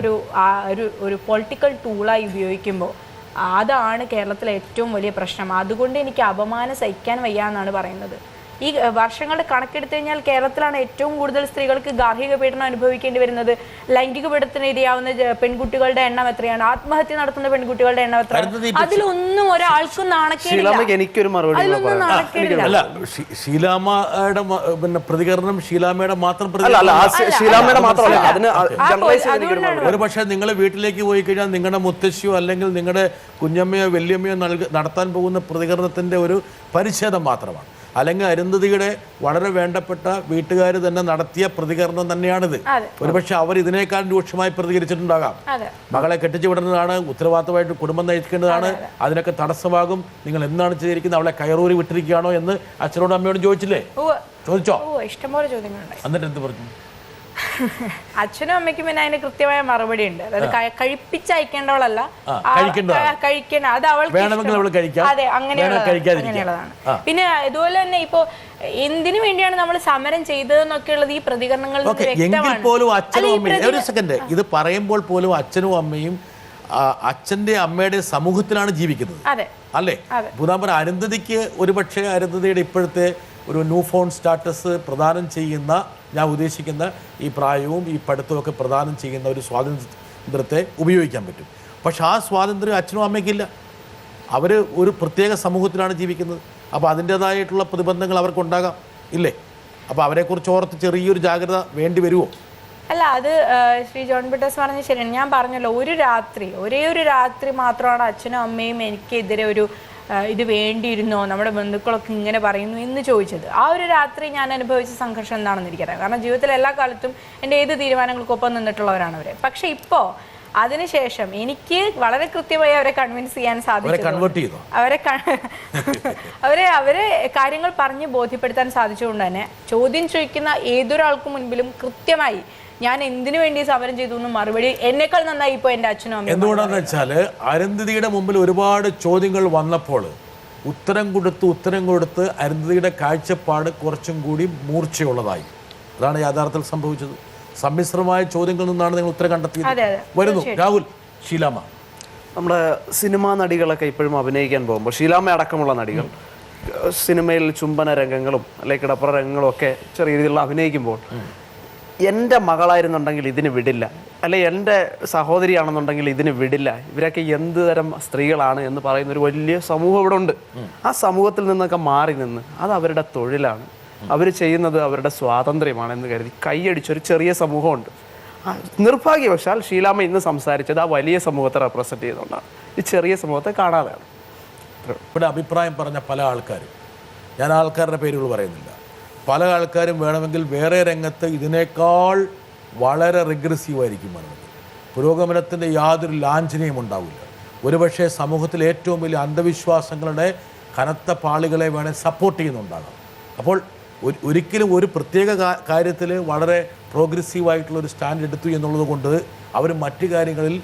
ഒരു പൊളിറ്റിക്കൽ ടൂളായി ഉപയോഗിക്കുമ്പോൾ അതാണ് കേരളത്തിലെ ഏറ്റവും വലിയ പ്രശ്നം. അതുകൊണ്ട് എനിക്ക് അപമാനം സഹിക്കാൻ വയ്യ എന്നാണ് പറയുന്നത്. ഈ വർഷങ്ങളുടെ കണക്കെടുത്തു കഴിഞ്ഞാൽ കേരളത്തിലാണ് ഏറ്റവും കൂടുതൽ സ്ത്രീകൾക്ക് ഗാർഹിക പീഡനം അനുഭവിക്കേണ്ടി വരുന്നത്. ലൈംഗിക പീഡനത്തിന് ഇരയാവുന്ന പെൺകുട്ടികളുടെ എണ്ണം എത്രയാണ്? ആത്മഹത്യ നടത്തുന്ന പെൺകുട്ടികളുടെ എണ്ണം എത്രയാണ്? അതിലൊന്നും ഒരാൾക്കും നാണക്കേടില്ല. എനിക്കൊരു മറുപടി അതിലൊന്നും നാണക്കേടില്ല. അല്ല, ഷീലാമ്മയുടെ പിന്നെ പ്രതികരണം ഷീലാമ്മയുടെ മാത്രം ഒരു പക്ഷേ നിങ്ങൾ വീട്ടിലേക്ക് പോയി കഴിഞ്ഞാൽ നിങ്ങളുടെ മുത്തശ്ശിയോ അല്ലെങ്കിൽ നിങ്ങളുടെ കുഞ്ഞമ്മയോ വല്യമ്മയോ നടത്താൻ പോകുന്ന പ്രതികരണത്തിന്റെ ഒരു പരിച്ഛേദം മാത്രമാണ്. അല്ലെങ്കിൽ അരുന്ധതിയുടെ വളരെ വേണ്ടപ്പെട്ട വീട്ടുകാർ തന്നെ നടത്തിയ പ്രതികരണം തന്നെയാണിത്. ഒരുപക്ഷെ അവർ ഇതിനേക്കാൾ രൂക്ഷമായി പ്രതികരിച്ചിട്ടുണ്ടാകാം. മകളെ കെട്ടിച്ചു വിടുന്നതാണ്, ഉത്തരവാദിത്തമായിട്ട് കുടുംബം നയിക്കേണ്ടതാണ്, അതിനൊക്കെ തടസ്സമാകും, നിങ്ങൾ എന്താണ് ചെയ്തിരിക്കുന്നത്, അവളെ കയറൂരി വിട്ടിരിക്കുകയാണോ എന്ന് അച്ഛനോടും അമ്മയോടും ചോദിച്ചില്ലേ? ചോദിച്ചോ? ഇഷ്ടംപോലെ ചോദ്യങ്ങളുണ്ടായി. എന്നിട്ട് എന്ത് പറഞ്ഞു? അച്ഛനും അമ്മയ്ക്കും പിന്നെ അതിന് കൃത്യമായ മറുപടി ഉണ്ട്. അതായത് കഴിപ്പിച്ചയക്കേണ്ടവളല്ല, കഴിക്കേണ്ട, അത് അവൾക്ക് അതെ അങ്ങനെയുള്ളതാണ്. പിന്നെ ഇതുപോലെ തന്നെ ഇപ്പോ എന്തിനു വേണ്ടിയാണ് നമ്മൾ സമരം ചെയ്തതെന്നൊക്കെ ഉള്ളത് ഈ പ്രതികരണങ്ങളിൽ വ്യക്തമാണ്. ഇത് പറയുമ്പോൾ പോലും അച്ഛനും അമ്മയും അച്ഛന്റെ അമ്മയുടെ സമൂഹത്തിലാണ് ജീവിക്കുന്നത്, അല്ലേ? ഉദാഹരണം അരുന്ധതിക്ക് ഒരുപക്ഷെ അരുന്ധതിയുടെ ഇപ്പോഴത്തെ ഒരു ന്യൂ ഫോൺ സ്റ്റാറ്റസ് പ്രദാനം ചെയ്യുന്ന, ഞാൻ ഉദ്ദേശിക്കുന്ന ഈ പ്രായവും ഈ പഠിത്തമൊക്കെ പ്രദാനം ചെയ്യുന്ന ഒരു സ്വാതന്ത്ര്യത്തെ ഉപയോഗിക്കാൻ പറ്റും. പക്ഷെ ആ സ്വാതന്ത്ര്യം അച്ഛനും അമ്മയ്ക്കില്ല. അവർ ഒരു പ്രത്യേക സമൂഹത്തിലാണ് ജീവിക്കുന്നത്. അപ്പോൾ അതിൻ്റേതായിട്ടുള്ള പ്രതിബന്ധങ്ങൾ അവർക്കുണ്ടാകാം, ഇല്ലേ? അപ്പോൾ അവരെക്കുറിച്ച് ഓർത്ത് ചെറിയൊരു ജാഗ്രത വേണ്ടി വരുമോ? അല്ല, അത് ശ്രീ ജോൺ ബ്രിട്ടാസ് പറഞ്ഞത് ശരിയാണ്. ഞാൻ പറഞ്ഞല്ലോ, ഒരേ ഒരു രാത്രി മാത്രമാണ് അച്ഛനും അമ്മയും എനിക്കെതിരെ ഇത് വേണ്ടിയിരുന്നോ, നമ്മുടെ ബന്ധുക്കളൊക്കെ ഇങ്ങനെ പറയുന്നു എന്ന് ചോദിച്ചത്. ആ ഒരു രാത്രി ഞാൻ അനുഭവിച്ച സംഘർഷം എന്താണെന്ന് എനിക്കറിയാം. കാരണം ജീവിതത്തിൽ എല്ലാ കാലത്തും എൻ്റെ ഏത് തീരുമാനങ്ങൾക്കൊപ്പം നിന്നിട്ടുള്ളവരാണ് അവർ. പക്ഷെ ഇപ്പോൾ അതിനുശേഷം എനിക്ക് വളരെ കൃത്യമായി അവരെ കൺവിൻസ് ചെയ്യാൻ സാധിച്ചു. അവരെ കാര്യങ്ങൾ പറഞ്ഞ് ബോധ്യപ്പെടുത്താൻ സാധിച്ചുകൊണ്ട് തന്നെ ചോദ്യം ചോദിക്കുന്ന ഏതൊരാൾക്കും മുൻപിലും കൃത്യമായി ഞാൻ എന്തിനു വേണ്ടി സമരം ചെയ്തു എന്ന് മറുപടി എന്നേക്കാൾ നന്നായി ഇപ്പോൾ എൻ്റെ അച്ഛനും അമ്മയും. എന്തുകൊണ്ടാണെന്ന് വെച്ചാൽ അരുന്ധതിയുടെ മുമ്പിൽ ഒരുപാട് ചോദ്യങ്ങൾ വന്നപ്പോൾ ഉത്തരം കൊടുത്ത് അരുന്ധതിയുടെ കാഴ്ചപ്പാട് കുറച്ചും കൂടി മൂർച്ചയുള്ളതായി. അതാണ് യഥാർത്ഥത്തിൽ സംഭവിച്ചത്. സമ്മിശ്രമായ ചോദ്യങ്ങളിൽ നിന്നാണ് നിങ്ങൾ ഉത്തരം കണ്ടെത്തിയത്. വരുന്നു രാഹുൽ, ഷീലാമ്മ. നമ്മുടെ സിനിമാ നടികളൊക്കെ ഇപ്പോഴും അഭിനയിക്കാൻ പോകുമ്പോൾ, ഷീലാമ്മ അടക്കമുള്ള നടികൾ സിനിമയിൽ ചുംബന രംഗങ്ങളും അല്ലെങ്കിൽ കിടപ്പുറ രംഗങ്ങളും ഒക്കെ ചെറിയ രീതിയിൽ അഭിനയിക്കുമ്പോൾ എൻ്റെ മകളായിരുന്നുണ്ടെങ്കിൽ ഇതിന് വിടില്ല, അല്ലെ എൻ്റെ സഹോദരിയാണെന്നുണ്ടെങ്കിൽ ഇതിന് വിടില്ല, ഇവരൊക്കെ എന്ത് തരം സ്ത്രീകളാണ് എന്ന് പറയുന്ന ഒരു വലിയ സമൂഹം ഇവിടെ ഉണ്ട്. ആ സമൂഹത്തിൽ നിന്നൊക്കെ മാറി നിന്ന് അത് അവരുടെ തൊഴിലാണ്, അവർ ചെയ്യുന്നത് അവരുടെ സ്വാതന്ത്ര്യമാണെന്ന് കരുതി കൈയടിച്ചൊരു ചെറിയ സമൂഹമുണ്ട്. നിർഭാഗ്യവശാൽ ഷീലാമ്മ ഇന്ന് സംസാരിച്ചത് ആ വലിയ സമൂഹത്തെ റെപ്രസെൻ്റ് ചെയ്യുന്നതുകൊണ്ടാണ്. ഈ ചെറിയ സമൂഹത്തെ കാണാതെയാണ്. ഇവിടെ അഭിപ്രായം പറഞ്ഞ പല ആൾക്കാരും, ഞാൻ ആൾക്കാരുടെ പേരുകൾ പറയുന്നില്ല, പല ആൾക്കാരും വേണമെങ്കിൽ വേറെ രംഗത്ത് ഇതിനേക്കാൾ വളരെ റിഗ്രസീവായിരിക്കും വേണമെങ്കിൽ. പുരോഗമനത്തിൻ്റെ യാതൊരു ലാഞ്ചനയും ഉണ്ടാവില്ല. ഒരുപക്ഷെ സമൂഹത്തിൽ ഏറ്റവും വലിയ അന്ധവിശ്വാസങ്ങളുടെ കനത്ത പാളികളെ വേണമെങ്കിൽ സപ്പോർട്ട് ചെയ്യുന്നുണ്ടാകാം. അപ്പോൾ ഒരിക്കലും ഒരു പ്രത്യേക കാര്യത്തിൽ വളരെ പ്രോഗ്രസീവായിട്ടുള്ളൊരു സ്റ്റാൻഡ് എടുത്തു എന്നുള്ളത് കൊണ്ട് അവർ മറ്റു കാര്യങ്ങളിൽ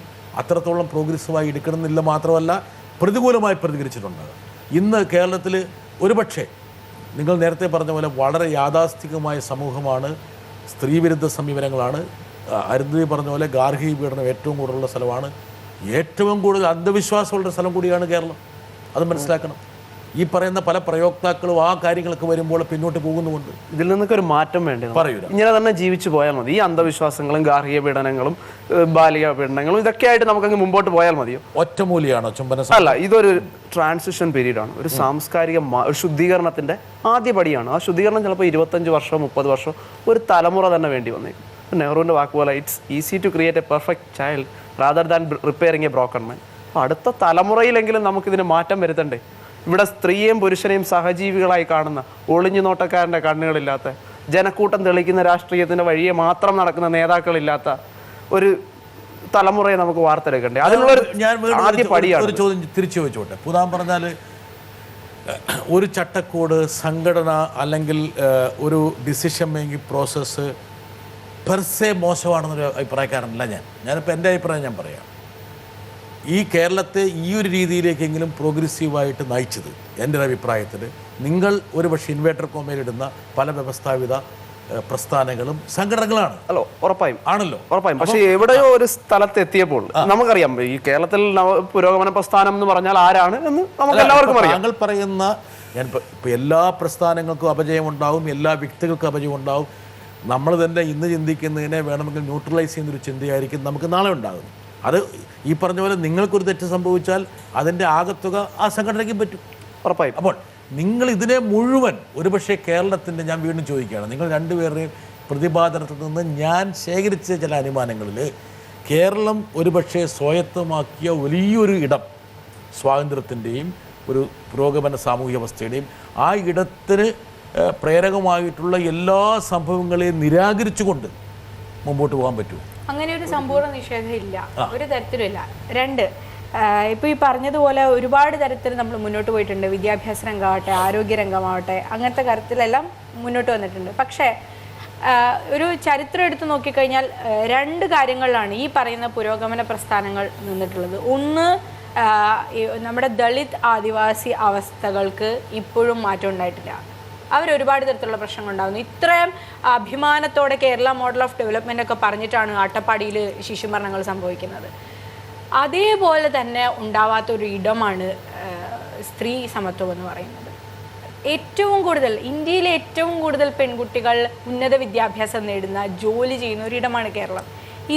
അത്രത്തോളം പ്രോഗ്രസീവായി എടുക്കണമെന്നില്ല. മാത്രമല്ല പ്രതികൂലമായി പ്രതികരിച്ചിട്ടുണ്ടാകും. ഇന്ന് കേരളത്തിൽ ഒരുപക്ഷെ നിങ്ങൾ നേരത്തെ പറഞ്ഞ പോലെ വളരെ യാഥാസ്ഥികമായ സമൂഹമാണ്, സ്ത്രീവിരുദ്ധ സമീപനങ്ങളാണ്. അരുന്ധതി പറഞ്ഞ പോലെ ഗാർഹിക പീഡനം ഏറ്റവും കൂടുതലുള്ള സ്ഥലമാണ്, ഏറ്റവും കൂടുതൽ അന്ധവിശ്വാസമുള്ള സ്ഥലം കൂടിയാണ് കേരളം. അത് മനസ്സിലാക്കണം. ഈ പറയുന്ന പല പ്രയോക്താക്കളും ആ കാര്യങ്ങളൊക്കെ വരുമ്പോൾ പിന്നോട്ട് പോകുന്നുമുണ്ട്. ഇതിൽ നിന്നൊക്കെ ഒരു മാറ്റം വേണ്ടി പറയൂല. ഇങ്ങനെ തന്നെ ജീവിച്ചു പോയാൽ മതി. ഈ അന്ധവിശ്വാസങ്ങളും ഗാർഹിക പീഡനങ്ങളും ബാലിക പീഡനങ്ങളും ഇതൊക്കെ ആയിട്ട് നമുക്കങ്ങ് മുമ്പോട്ട് പോയാൽ മതിയോ? ഒറ്റമൂലിയാണോ ചുംബന? അല്ല, ഇതൊരു ട്രാൻസിഷൻ പീരീഡാണ്. ഒരു സാംസ്കാരിക ശുദ്ധീകരണത്തിന്റെ ആദ്യ പടിയാണ്. ആ ശുദ്ധീകരണം ചിലപ്പോൾ 25 വർഷം 30 വർഷം ഒരു തലമുറ തന്നെ വേണ്ടി വന്നേക്കും. നെഹ്റുവിന്റെ വാക്കുപോലെ it's easy to create a perfect child rather than repairing a broken man. അപ്പോൾ അടുത്ത തലമുറയിലെങ്കിലും നമുക്കിതിന് മാറ്റം വരുത്തണ്ടേ? ഇവിടെ സ്ത്രീയെയും പുരുഷനെയും സഹജീവികളായി കാണുന്ന, ഒളിഞ്ഞു നോട്ടക്കാരൻ്റെ കണ്ണുകളില്ലാത്ത, ജനക്കൂട്ടം തെളിക്കുന്ന രാഷ്ട്രീയത്തിൻ്റെ വഴിയെ മാത്രം നടക്കുന്ന നേതാക്കളില്ലാത്ത ഒരു തലമുറയെ നമുക്ക് വാർത്തെടുക്കണ്ടേ? അതിനുള്ളൊരു ആദ്യ പടിയാണ്. ഒരു ചോദ്യം തിരിച്ചു വെച്ചോട്ടെ. പുതാൻ പറഞ്ഞാൽ ഒരു ചട്ടക്കൂട്, സംഘടന അല്ലെങ്കിൽ ഒരു ഡിസിഷൻ മേക്കിംഗ് പ്രോസസ്സ് പെർസെ മോശമാണെന്നൊരു അഭിപ്രായക്കാരനല്ല ഞാനിപ്പോൾ എൻ്റെ അഭിപ്രായം ഞാൻ പറയാം. ഈ കേരളത്തെ ഈ ഒരു രീതിയിലേക്കെങ്കിലും പ്രോഗ്രസീവായിട്ട് നയിച്ചത് എൻ്റെ അഭിപ്രായത്തിൽ നിങ്ങൾ ഒരുപക്ഷെ ഇൻവേർട്ടർ കോമയിലിടുന്ന പല വ്യവസ്ഥാപിത പ്രസ്ഥാനങ്ങളും സംഘടനകളാണ്. അല്ലോ, ഉറപ്പായും ആണല്ലോ, ഉറപ്പായും. പക്ഷേ എവിടെയോ ഒരു സ്ഥലത്ത് എത്തിയപ്പോൾ നമുക്കറിയാം ഈ കേരളത്തിൽ പുരോഗമന പ്രസ്ഥാനം എന്ന് പറഞ്ഞാൽ ആരാണ് എന്ന് നമുക്ക് എല്ലാവർക്കും അറിയാം. താങ്കൾ പറയുന്ന ഇപ്പോൾ എല്ലാ പ്രസ്ഥാനങ്ങൾക്കും അപജയമുണ്ടാവും, എല്ലാ വ്യക്തികൾക്കും അപജയമുണ്ടാവും. നമ്മൾ തന്നെ ഇന്ന് ചിന്തിക്കുന്നതിനെ വേണമെങ്കിൽ ന്യൂട്രലൈസ് ചെയ്യുന്നൊരു ചിന്തയായിരിക്കും നമുക്ക് നാളെ ഉണ്ടാകും. അത് ഈ പറഞ്ഞ പോലെ നിങ്ങൾക്കൊരു തെറ്റ് സംഭവിച്ചാൽ അതിൻ്റെ ആകത്തുക ആ സംഘടനയ്ക്കും പറ്റും, ഉറപ്പായും. അപ്പോൾ നിങ്ങൾ ഇതിനെ മുഴുവൻ ഒരുപക്ഷെ കേരളത്തിൻ്റെ, ഞാൻ വീണ്ടും ചോദിക്കുകയാണ്, നിങ്ങൾ രണ്ടുപേരുടെയും പ്രതിപാദനത്തിൽ നിന്ന് ഞാൻ ശേഖരിച്ച ചില അനുമാനങ്ങളിൽ കേരളം ഒരുപക്ഷെ സ്വായത്തമാക്കിയ വലിയൊരു ഇടം, സ്വാതന്ത്ര്യത്തിൻ്റെയും ഒരു പുരോഗമന സാമൂഹ്യ വ്യവസ്ഥയുടെയും ആ ഇടത്തിന് പ്രേരകമായിട്ടുള്ള എല്ലാ സംഭവങ്ങളെയും നിരാകരിച്ചുകൊണ്ട് മുമ്പോട്ട് പോകാൻ പറ്റുമോ? അങ്ങനെ ഒരു സമ്പൂർണ്ണ നിഷേധം ഇല്ല, ഒരു തരത്തിലുമില്ല. രണ്ട്, ഇപ്പോൾ ഈ പറഞ്ഞതുപോലെ ഒരുപാട് തരത്തിൽ നമ്മൾ മുന്നോട്ട് പോയിട്ടുണ്ട്. വിദ്യാഭ്യാസ രംഗമാവട്ടെ, ആരോഗ്യരംഗമാവട്ടെ, അങ്ങനത്തെ കാര്യത്തിലെല്ലാം മുന്നോട്ട് വന്നിട്ടുണ്ട്. പക്ഷേ ഒരു ചരിത്രം എടുത്ത് നോക്കിക്കഴിഞ്ഞാൽ രണ്ട് കാര്യങ്ങളിലാണ് ഈ പറയുന്ന പുരോഗമന പ്രസ്ഥാനങ്ങൾ നിന്നിട്ടുള്ളത്. ഒന്ന്, നമ്മുടെ ദളിത് ആദിവാസി അവസ്ഥകൾക്ക് ഇപ്പോഴും മാറ്റം ഉണ്ടായിട്ടില്ല. അവരൊരുപാട് തരത്തിലുള്ള പ്രശ്നങ്ങൾ ഉണ്ടാകുന്നു. ഇത്രയും അഭിമാനത്തോടെ കേരള മോഡൽ ഓഫ് ഡെവലപ്മെൻ്റ് ഒക്കെ പറഞ്ഞിട്ടാണ് അട്ടപ്പാടിയിൽ ശിശുമരണങ്ങൾ സംഭവിക്കുന്നത്. അതേപോലെ തന്നെ ഉണ്ടാവാത്തൊരു ഇടമാണ് സ്ത്രീ സമത്വം എന്ന് പറയുന്നത്. ഏറ്റവും കൂടുതൽ ഇന്ത്യയിലെ ഏറ്റവും കൂടുതൽ പെൺകുട്ടികൾ ഉന്നത വിദ്യാഭ്യാസം നേടുന്ന, ജോലി ചെയ്യുന്ന ഒരിടമാണ് കേരളം.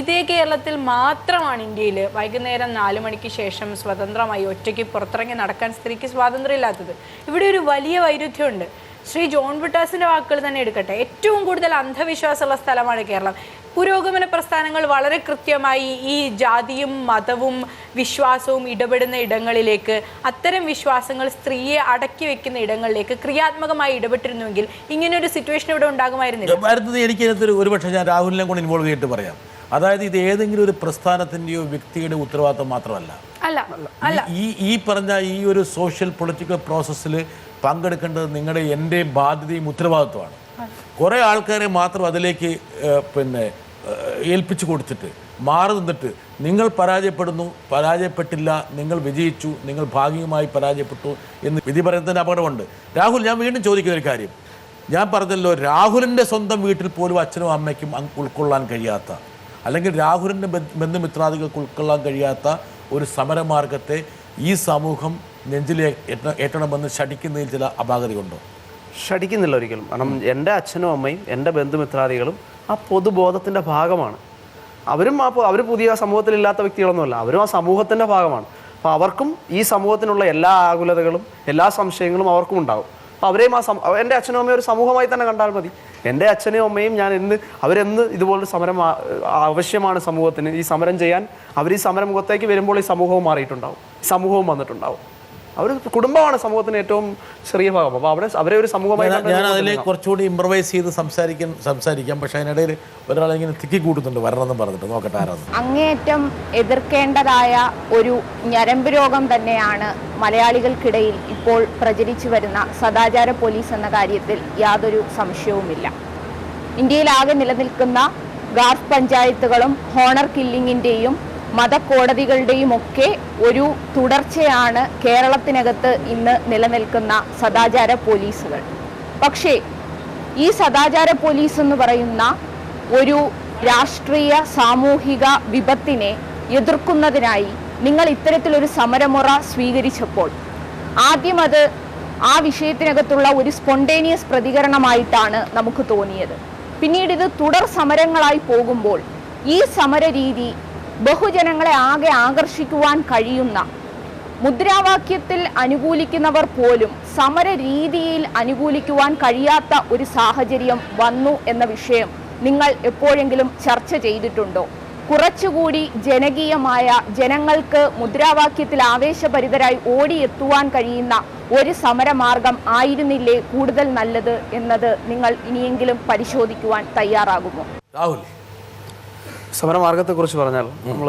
ഇതേ കേരളത്തിൽ മാത്രമാണ് ഇന്ത്യയിൽ വൈകുന്നേരം 4 മണിക്ക് ശേഷം സ്വതന്ത്രമായി ഒറ്റയ്ക്ക് പുറത്തിറങ്ങി നടക്കാൻ സ്ത്രീക്ക് സ്വാതന്ത്ര്യമില്ലാത്തത്. ഇവിടെ ഒരു വലിയ വൈരുദ്ധ്യമുണ്ട്. ശ്രീ ജോൺ വിട്ടാസിൻ്റെ വാക്കുകൾ തന്നെ എടുക്കട്ടെ, ഏറ്റവും കൂടുതൽ അന്ധവിശ്വാസമുള്ള സ്ഥലമാണ് കേരളം. പുരോഗമന പ്രസ്ഥാനങ്ങൾ വളരെ കൃത്യമായി ഈ ജാതിയും മതവും വിശ്വാസവും ഇടപെടുന്ന ഇടങ്ങളിലേക്ക്, അത്തരം വിശ്വാസങ്ങൾ സ്ത്രീയെ അടക്കി വെക്കുന്ന ഇടങ്ങളിലേക്ക് ക്രിയാത്മകമായി ഇടപെട്ടിരുന്നുവെങ്കിൽ ഇങ്ങനെയൊരു സിറ്റുവേഷൻ ഇവിടെ ഉണ്ടാകുമായിരുന്നില്ല. എനിക്കതിനകത്ത് ഒരുപക്ഷെ ഞാൻ രാഹുലിനെ കൊണ്ട് ഇൻവോൾവ് ചെയ്തിട്ട് പറയാം. അതായത് ഇത് ഏതെങ്കിലും ഒരു പ്രസ്ഥാനത്തിൻ്റെയോ വ്യക്തിയുടെ ഉത്തരവാദിത്വം മാത്രമല്ല. അല്ല ഈ പറഞ്ഞ ഈ ഒരു സോഷ്യൽ പൊളിറ്റിക്കൽ പ്രോസസ്സിൽ പങ്കെടുക്കേണ്ടത് നിങ്ങളുടെ എൻ്റെ ബാധ്യതയും ഉത്തരവാദിത്വമാണ്. കുറേ ആൾക്കാരെ മാത്രം അതിലേക്ക് ഏൽപ്പിച്ചു കൊടുത്തിട്ട് മാറി നിന്നിട്ട് നിങ്ങൾ പരാജയപ്പെട്ടില്ല, നിങ്ങൾ വിജയിച്ചു, നിങ്ങൾ ഭാഗികമായി പരാജയപ്പെട്ടു എന്ന് വിധി പറയുന്നതിന് അപകടമുണ്ട്. രാഹുൽ, ഞാൻ വീണ്ടും ചോദിക്കുന്ന ഒരു കാര്യം, ഞാൻ പറഞ്ഞല്ലോ, രാഹുലിൻ്റെ സ്വന്തം വീട്ടിൽ പോലും അച്ഛനും അമ്മയ്ക്കും ഉൾക്കൊള്ളാൻ കഴിയാത്ത, അല്ലെങ്കിൽ രാഹുലിൻ്റെ ബന്ധുമിത്രാദികൾക്ക് ഉൾക്കൊള്ളാൻ കഴിയാത്ത ഒരു സമരമാർഗത്തെ ഈ സമൂഹം നെഞ്ചിൽ ഏറ്റണമെന്ന് ശഠിക്കുന്നതിൽ ചില അപാകതയുണ്ടോ? ശഠിക്കുന്നില്ല ഒരിക്കലും. കാരണം എൻ്റെ അച്ഛനും അമ്മയും എൻ്റെ ബന്ധുമിത്രാദികളും ആ പൊതുബോധത്തിൻ്റെ ഭാഗമാണ്. അവർ പുതിയ സമൂഹത്തിലില്ലാത്ത വ്യക്തികളൊന്നുമല്ല, അവരും ആ സമൂഹത്തിൻ്റെ ഭാഗമാണ്. അപ്പോൾ അവർക്കും ഈ സമൂഹത്തിനുള്ള എല്ലാ ആകുലതകളും എല്ലാ സംശയങ്ങളും അവർക്കും ഉണ്ടാകും. അപ്പോൾ അവരെയും എൻ്റെ അച്ഛനും അമ്മയും ഒരു സമൂഹമായി തന്നെ കണ്ടാൽ മതി. എൻ്റെ അച്ഛനും അമ്മയും ഞാൻ അവരെന്ന് ഇതുപോലൊരു സമരം ആവശ്യമാണ് സമൂഹത്തിന്, ഈ സമരം ചെയ്യാൻ അവർ ഈ സമരമുഖത്തേക്ക് വരുമ്പോൾ ഈ സമൂഹവും മാറിയിട്ടുണ്ടാവും, സമൂഹവും വന്നിട്ടുണ്ടാവും. അവർ കുടുംബമാണ് സമൂഹത്തിന് ഏറ്റവും ചെറിയ ഭാഗം. അപ്പോൾ അവരെ ഒരു സമൂഹമായി ഞാൻ അതിൽ കുറച്ചുകൂടി ഇംപ്രവൈസ് ചെയ്ത് സംസാരിക്കാം. പക്ഷേ അതിനിടയിൽ ഒരാളിങ്ങനെ തിക്കി കൂട്ടുന്നുണ്ട് വരണമെന്ന് പറഞ്ഞിട്ട്, നോക്കട്ടെ ആരാണ്. അങ്ങേയറ്റം എതിർക്കേണ്ടതായ ഒരു ഞരമ്പ് രോഗം തന്നെയാണ് മലയാളികൾക്കിടയിൽ ഇപ്പോൾ പ്രചരിച്ചു വരുന്ന സദാചാര പോലീസ് എന്ന കാര്യത്തിൽ യാതൊരു സംശയവുമില്ല. ഇന്ത്യയിലാകെ നിലനിൽക്കുന്ന ഗാർഫ് പഞ്ചായത്തുകളും ഹോണർ കില്ലിങ്ങിൻ്റെയും മതക്കോടതികളുടെയും ഒക്കെ ഒരു തുടർച്ചയാണ് കേരളത്തിനകത്ത് ഇന്ന് നിലനിൽക്കുന്ന സദാചാര പോലീസുകൾ. പക്ഷേ ഈ സദാചാര പോലീസ് എന്ന് പറയുന്ന ഒരു രാഷ്ട്രീയ സാമൂഹിക വിപത്തിനെ എതിർക്കുന്നതിനായി നിങ്ങൾ ഇത്തരത്തിലൊരു സമരമുറ സ്വീകരിച്ചപ്പോൾ ആദ്യം അത് ആ വിഷയത്തിനകത്തുള്ള ഒരു സ്പോണ്ടേനിയസ് പ്രതികരണമായിട്ടാണ് നമുക്ക് തോന്നിയത്. പിന്നീട് ഇത് തുടർ സമരങ്ങളായി പോകുമ്പോൾ ഈ സമര രീതി ബഹുജനങ്ങളെ ആകെ ആകർഷിക്കുവാൻ കഴിയുന്ന, മുദ്രാവാക്യത്തിൽ അനുകൂലിക്കുന്നവർ പോലും സമര രീതിയിൽ അനുകൂലിക്കുവാൻ കഴിയാത്ത ഒരു സാഹചര്യം വന്നു എന്ന വിഷയം നിങ്ങൾ എപ്പോഴെങ്കിലും ചർച്ച ചെയ്തിട്ടുണ്ടോ? കുറച്ചുകൂടി ജനകീയമായ, ജനങ്ങൾക്ക് മുദ്രാവാക്യത്തിൽ ആവേശഭരിതരായി ഓടിയെത്തുവാൻ കഴിയുന്ന ഒരു സമരമാർഗം ആയിരുന്നില്ലേ കൂടുതൽ നല്ലത് എന്നത് നിങ്ങൾ ഇനിയെങ്കിലും പരിശോധിക്കുവാൻ തയ്യാറാകുമോ? രാഹുൽ, സമരമാർഗത്തെക്കുറിച്ച് പറഞ്ഞാൽ നമ്മൾ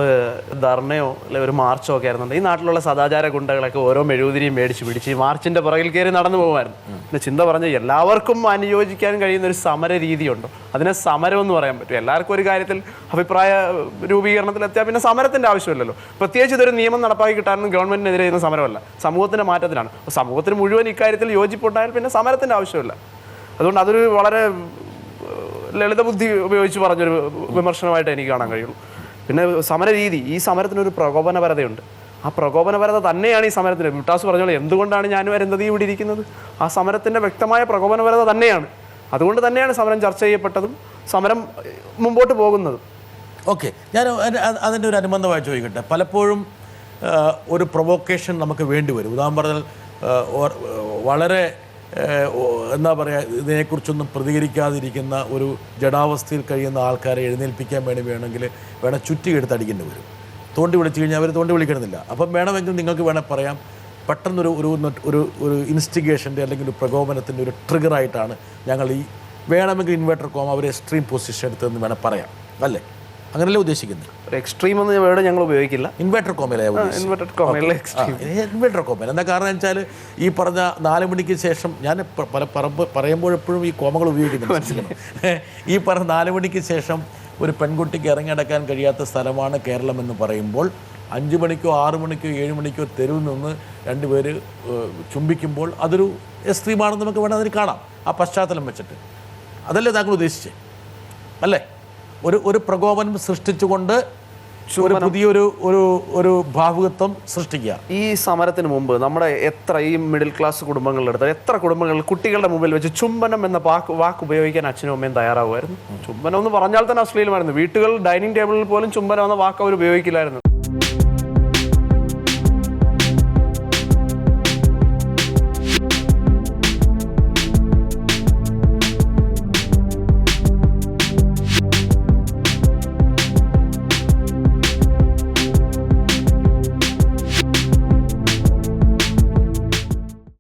ധർണയോ അല്ലെങ്കിൽ ഒരു മാർച്ചോ ഒക്കെ ആയിരുന്നുണ്ട്, ഈ നാട്ടിലുള്ള സദാചാര ഗുണ്ടകളൊക്കെ ഓരോ മെഴുകുതിരിയും മേടിച്ച് പിടിച്ച് ഈ മാർച്ചിൻ്റെ പുറകിൽ കയറി നടന്നു പോകുമായിരുന്നു. പിന്നെ ചിന്ത പറഞ്ഞ എല്ലാവർക്കും അനുയോജിക്കാൻ കഴിയുന്ന ഒരു സമര രീതിയുണ്ടോ? അതിനെ സമരം എന്ന് പറയാൻ പറ്റും. എല്ലാവർക്കും ഒരു കാര്യത്തിൽ അഭിപ്രായ രൂപീകരണത്തിലെത്തിയാൽ പിന്നെ സമരത്തിൻ്റെ ആവശ്യമില്ലല്ലോ. പ്രത്യേകിച്ച് ഇതൊരു നിയമം നടപ്പാക്കി കിട്ടാനൊന്നും ഗവൺമെൻറ്റിനെതിരെ ചെയ്യുന്ന സമരമല്ല, സമൂഹത്തിൻ്റെ മാറ്റത്തിലാണ്. അപ്പോൾ സമൂഹത്തിന് മുഴുവൻ ഇക്കാര്യത്തിൽ യോജിപ്പുണ്ടായാൽ പിന്നെ സമരത്തിൻ്റെ ആവശ്യമില്ല. അതുകൊണ്ട് അതൊരു വളരെ ലളിതബുദ്ധി ഉപയോഗിച്ച് പറഞ്ഞൊരു വിമർശനമായിട്ട് എനിക്ക് കാണാൻ കഴിയുള്ളൂ. പിന്നെ സമരരീതി, ഈ സമരത്തിനൊരു പ്രകോപനപരതയുണ്ട്. ആ പ്രകോപനപരത തന്നെയാണ് ഈ സമരത്തിന്. വിട്ടാസ് പറഞ്ഞോളൂ, എന്തുകൊണ്ടാണ് ഞാനും അരുന്ധതി ഇവിടെ ഇരിക്കുന്നത്? ആ സമരത്തിൻ്റെ വ്യക്തമായ പ്രകോപനപരത തന്നെയാണ്. അതുകൊണ്ട് തന്നെയാണ് സമരം ചർച്ച ചെയ്യപ്പെട്ടതും സമരം മുമ്പോട്ട് പോകുന്നതും. ഓക്കെ, ഞാൻ അതിൻ്റെ ഒരു അനുബന്ധമായി ചോദിക്കട്ടെ. പലപ്പോഴും ഒരു പ്രൊവോക്കേഷൻ നമുക്ക് വേണ്ടി വരും. ഉദാഹരണം പറഞ്ഞാൽ വളരെ എന്താ പറയുക, ഇതിനെക്കുറിച്ചൊന്നും പ്രതികരിക്കാതിരിക്കുന്ന ഒരു ജഡാവസ്ഥയിൽ കഴിയുന്ന ആൾക്കാരെ എഴുന്നേൽപ്പിക്കാൻ വേണമെങ്കിൽ ചുറ്റിയെടുത്ത് അടിക്കേണ്ടി വരും. തോണ്ടി വിളിച്ചു കഴിഞ്ഞാൽ അവർ തോണ്ടി വിളിക്കണമെന്നില്ല. അപ്പം വേണമെങ്കിൽ നിങ്ങൾക്ക് പറയാം, പെട്ടെന്നൊരു ഒരു ഇൻസ്റ്റിഗേഷൻ്റെ അല്ലെങ്കിൽ ഒരു പ്രകോപനത്തിൻ്റെ ഒരു ട്രിഗറായിട്ടാണ് ഞങ്ങൾ ഈ വേണമെങ്കിൽ ഇൻവേർട്ടർ കോമ ഒരു എക്സ്ട്രീം പൊസിഷൻ എടുത്തതെന്ന് പറയാം, അല്ലേ? അങ്ങനെയല്ലേ ഉദ്ദേശിക്കുന്നത്? ഒരു എക്സ്ട്രീം എന്ന വേർഡ് ഞങ്ങൾ ഉപയോഗിക്കില്ല. ഇൻവേർട്ടർ കോമയിലെ ഇൻവേർട്ടർ കോമയിൽ എന്താ കാരണം വെച്ചാൽ ഈ പറഞ്ഞ 4 മണിക്ക് ശേഷം, ഞാൻ പറയുമ്പോഴെപ്പോഴും ഈ കോമകൾ ഉപയോഗിക്കുന്നത് മനസ്സിലാക്കണം. ഈ പറഞ്ഞ 4 മണിക്ക് ശേഷം ഒരു പെൺകുട്ടിക്ക് ഇറങ്ങിയടക്കാൻ കഴിയാത്ത സ്ഥലമാണ് കേരളം എന്ന് പറയുമ്പോൾ 5 മണിക്കോ 6 മണിക്കോ 7 മണിക്കോ തെരുവിൽ നിന്ന് 2 പേര് ചുംബിക്കുമ്പോൾ അതൊരു എക്സ്ട്രീമാണെന്ന് നമുക്ക് വേണം അതിന് കാണാം, ആ പശ്ചാത്തലം വെച്ചിട്ട്. അതല്ലേ താങ്കൾ ഉദ്ദേശിച്ചത്, അല്ലേ? ഒരു പ്രകോപനം സൃഷ്ടിച്ചുകൊണ്ട് ഒരു പുതിയൊരു ഒരു ഭാവുകത്വം സൃഷ്ടിക്കുക. ഈ സമരത്തിന് മുമ്പ് നമ്മുടെ ഈ മിഡിൽ ക്ലാസ് കുടുംബങ്ങളിലെടുത്ത എത്ര കുടുംബങ്ങളിൽ കുട്ടികളുടെ മുമ്പിൽ വെച്ച് ചുംബനം എന്ന വാക്ക് ഉപയോഗിക്കാൻ അച്ഛനും അമ്മയും തയ്യാറാവുമായിരുന്നു? ചുംബനം എന്ന് പറഞ്ഞാൽ തന്നെ അശ്ലീലമായിരുന്നു. വീട്ടുകൾ ഡൈനിങ് ടേബിളിൽ പോലും ചുംബനം എന്ന വാക്ക് അവർ ഉപയോഗിക്കില്ലായിരുന്നു.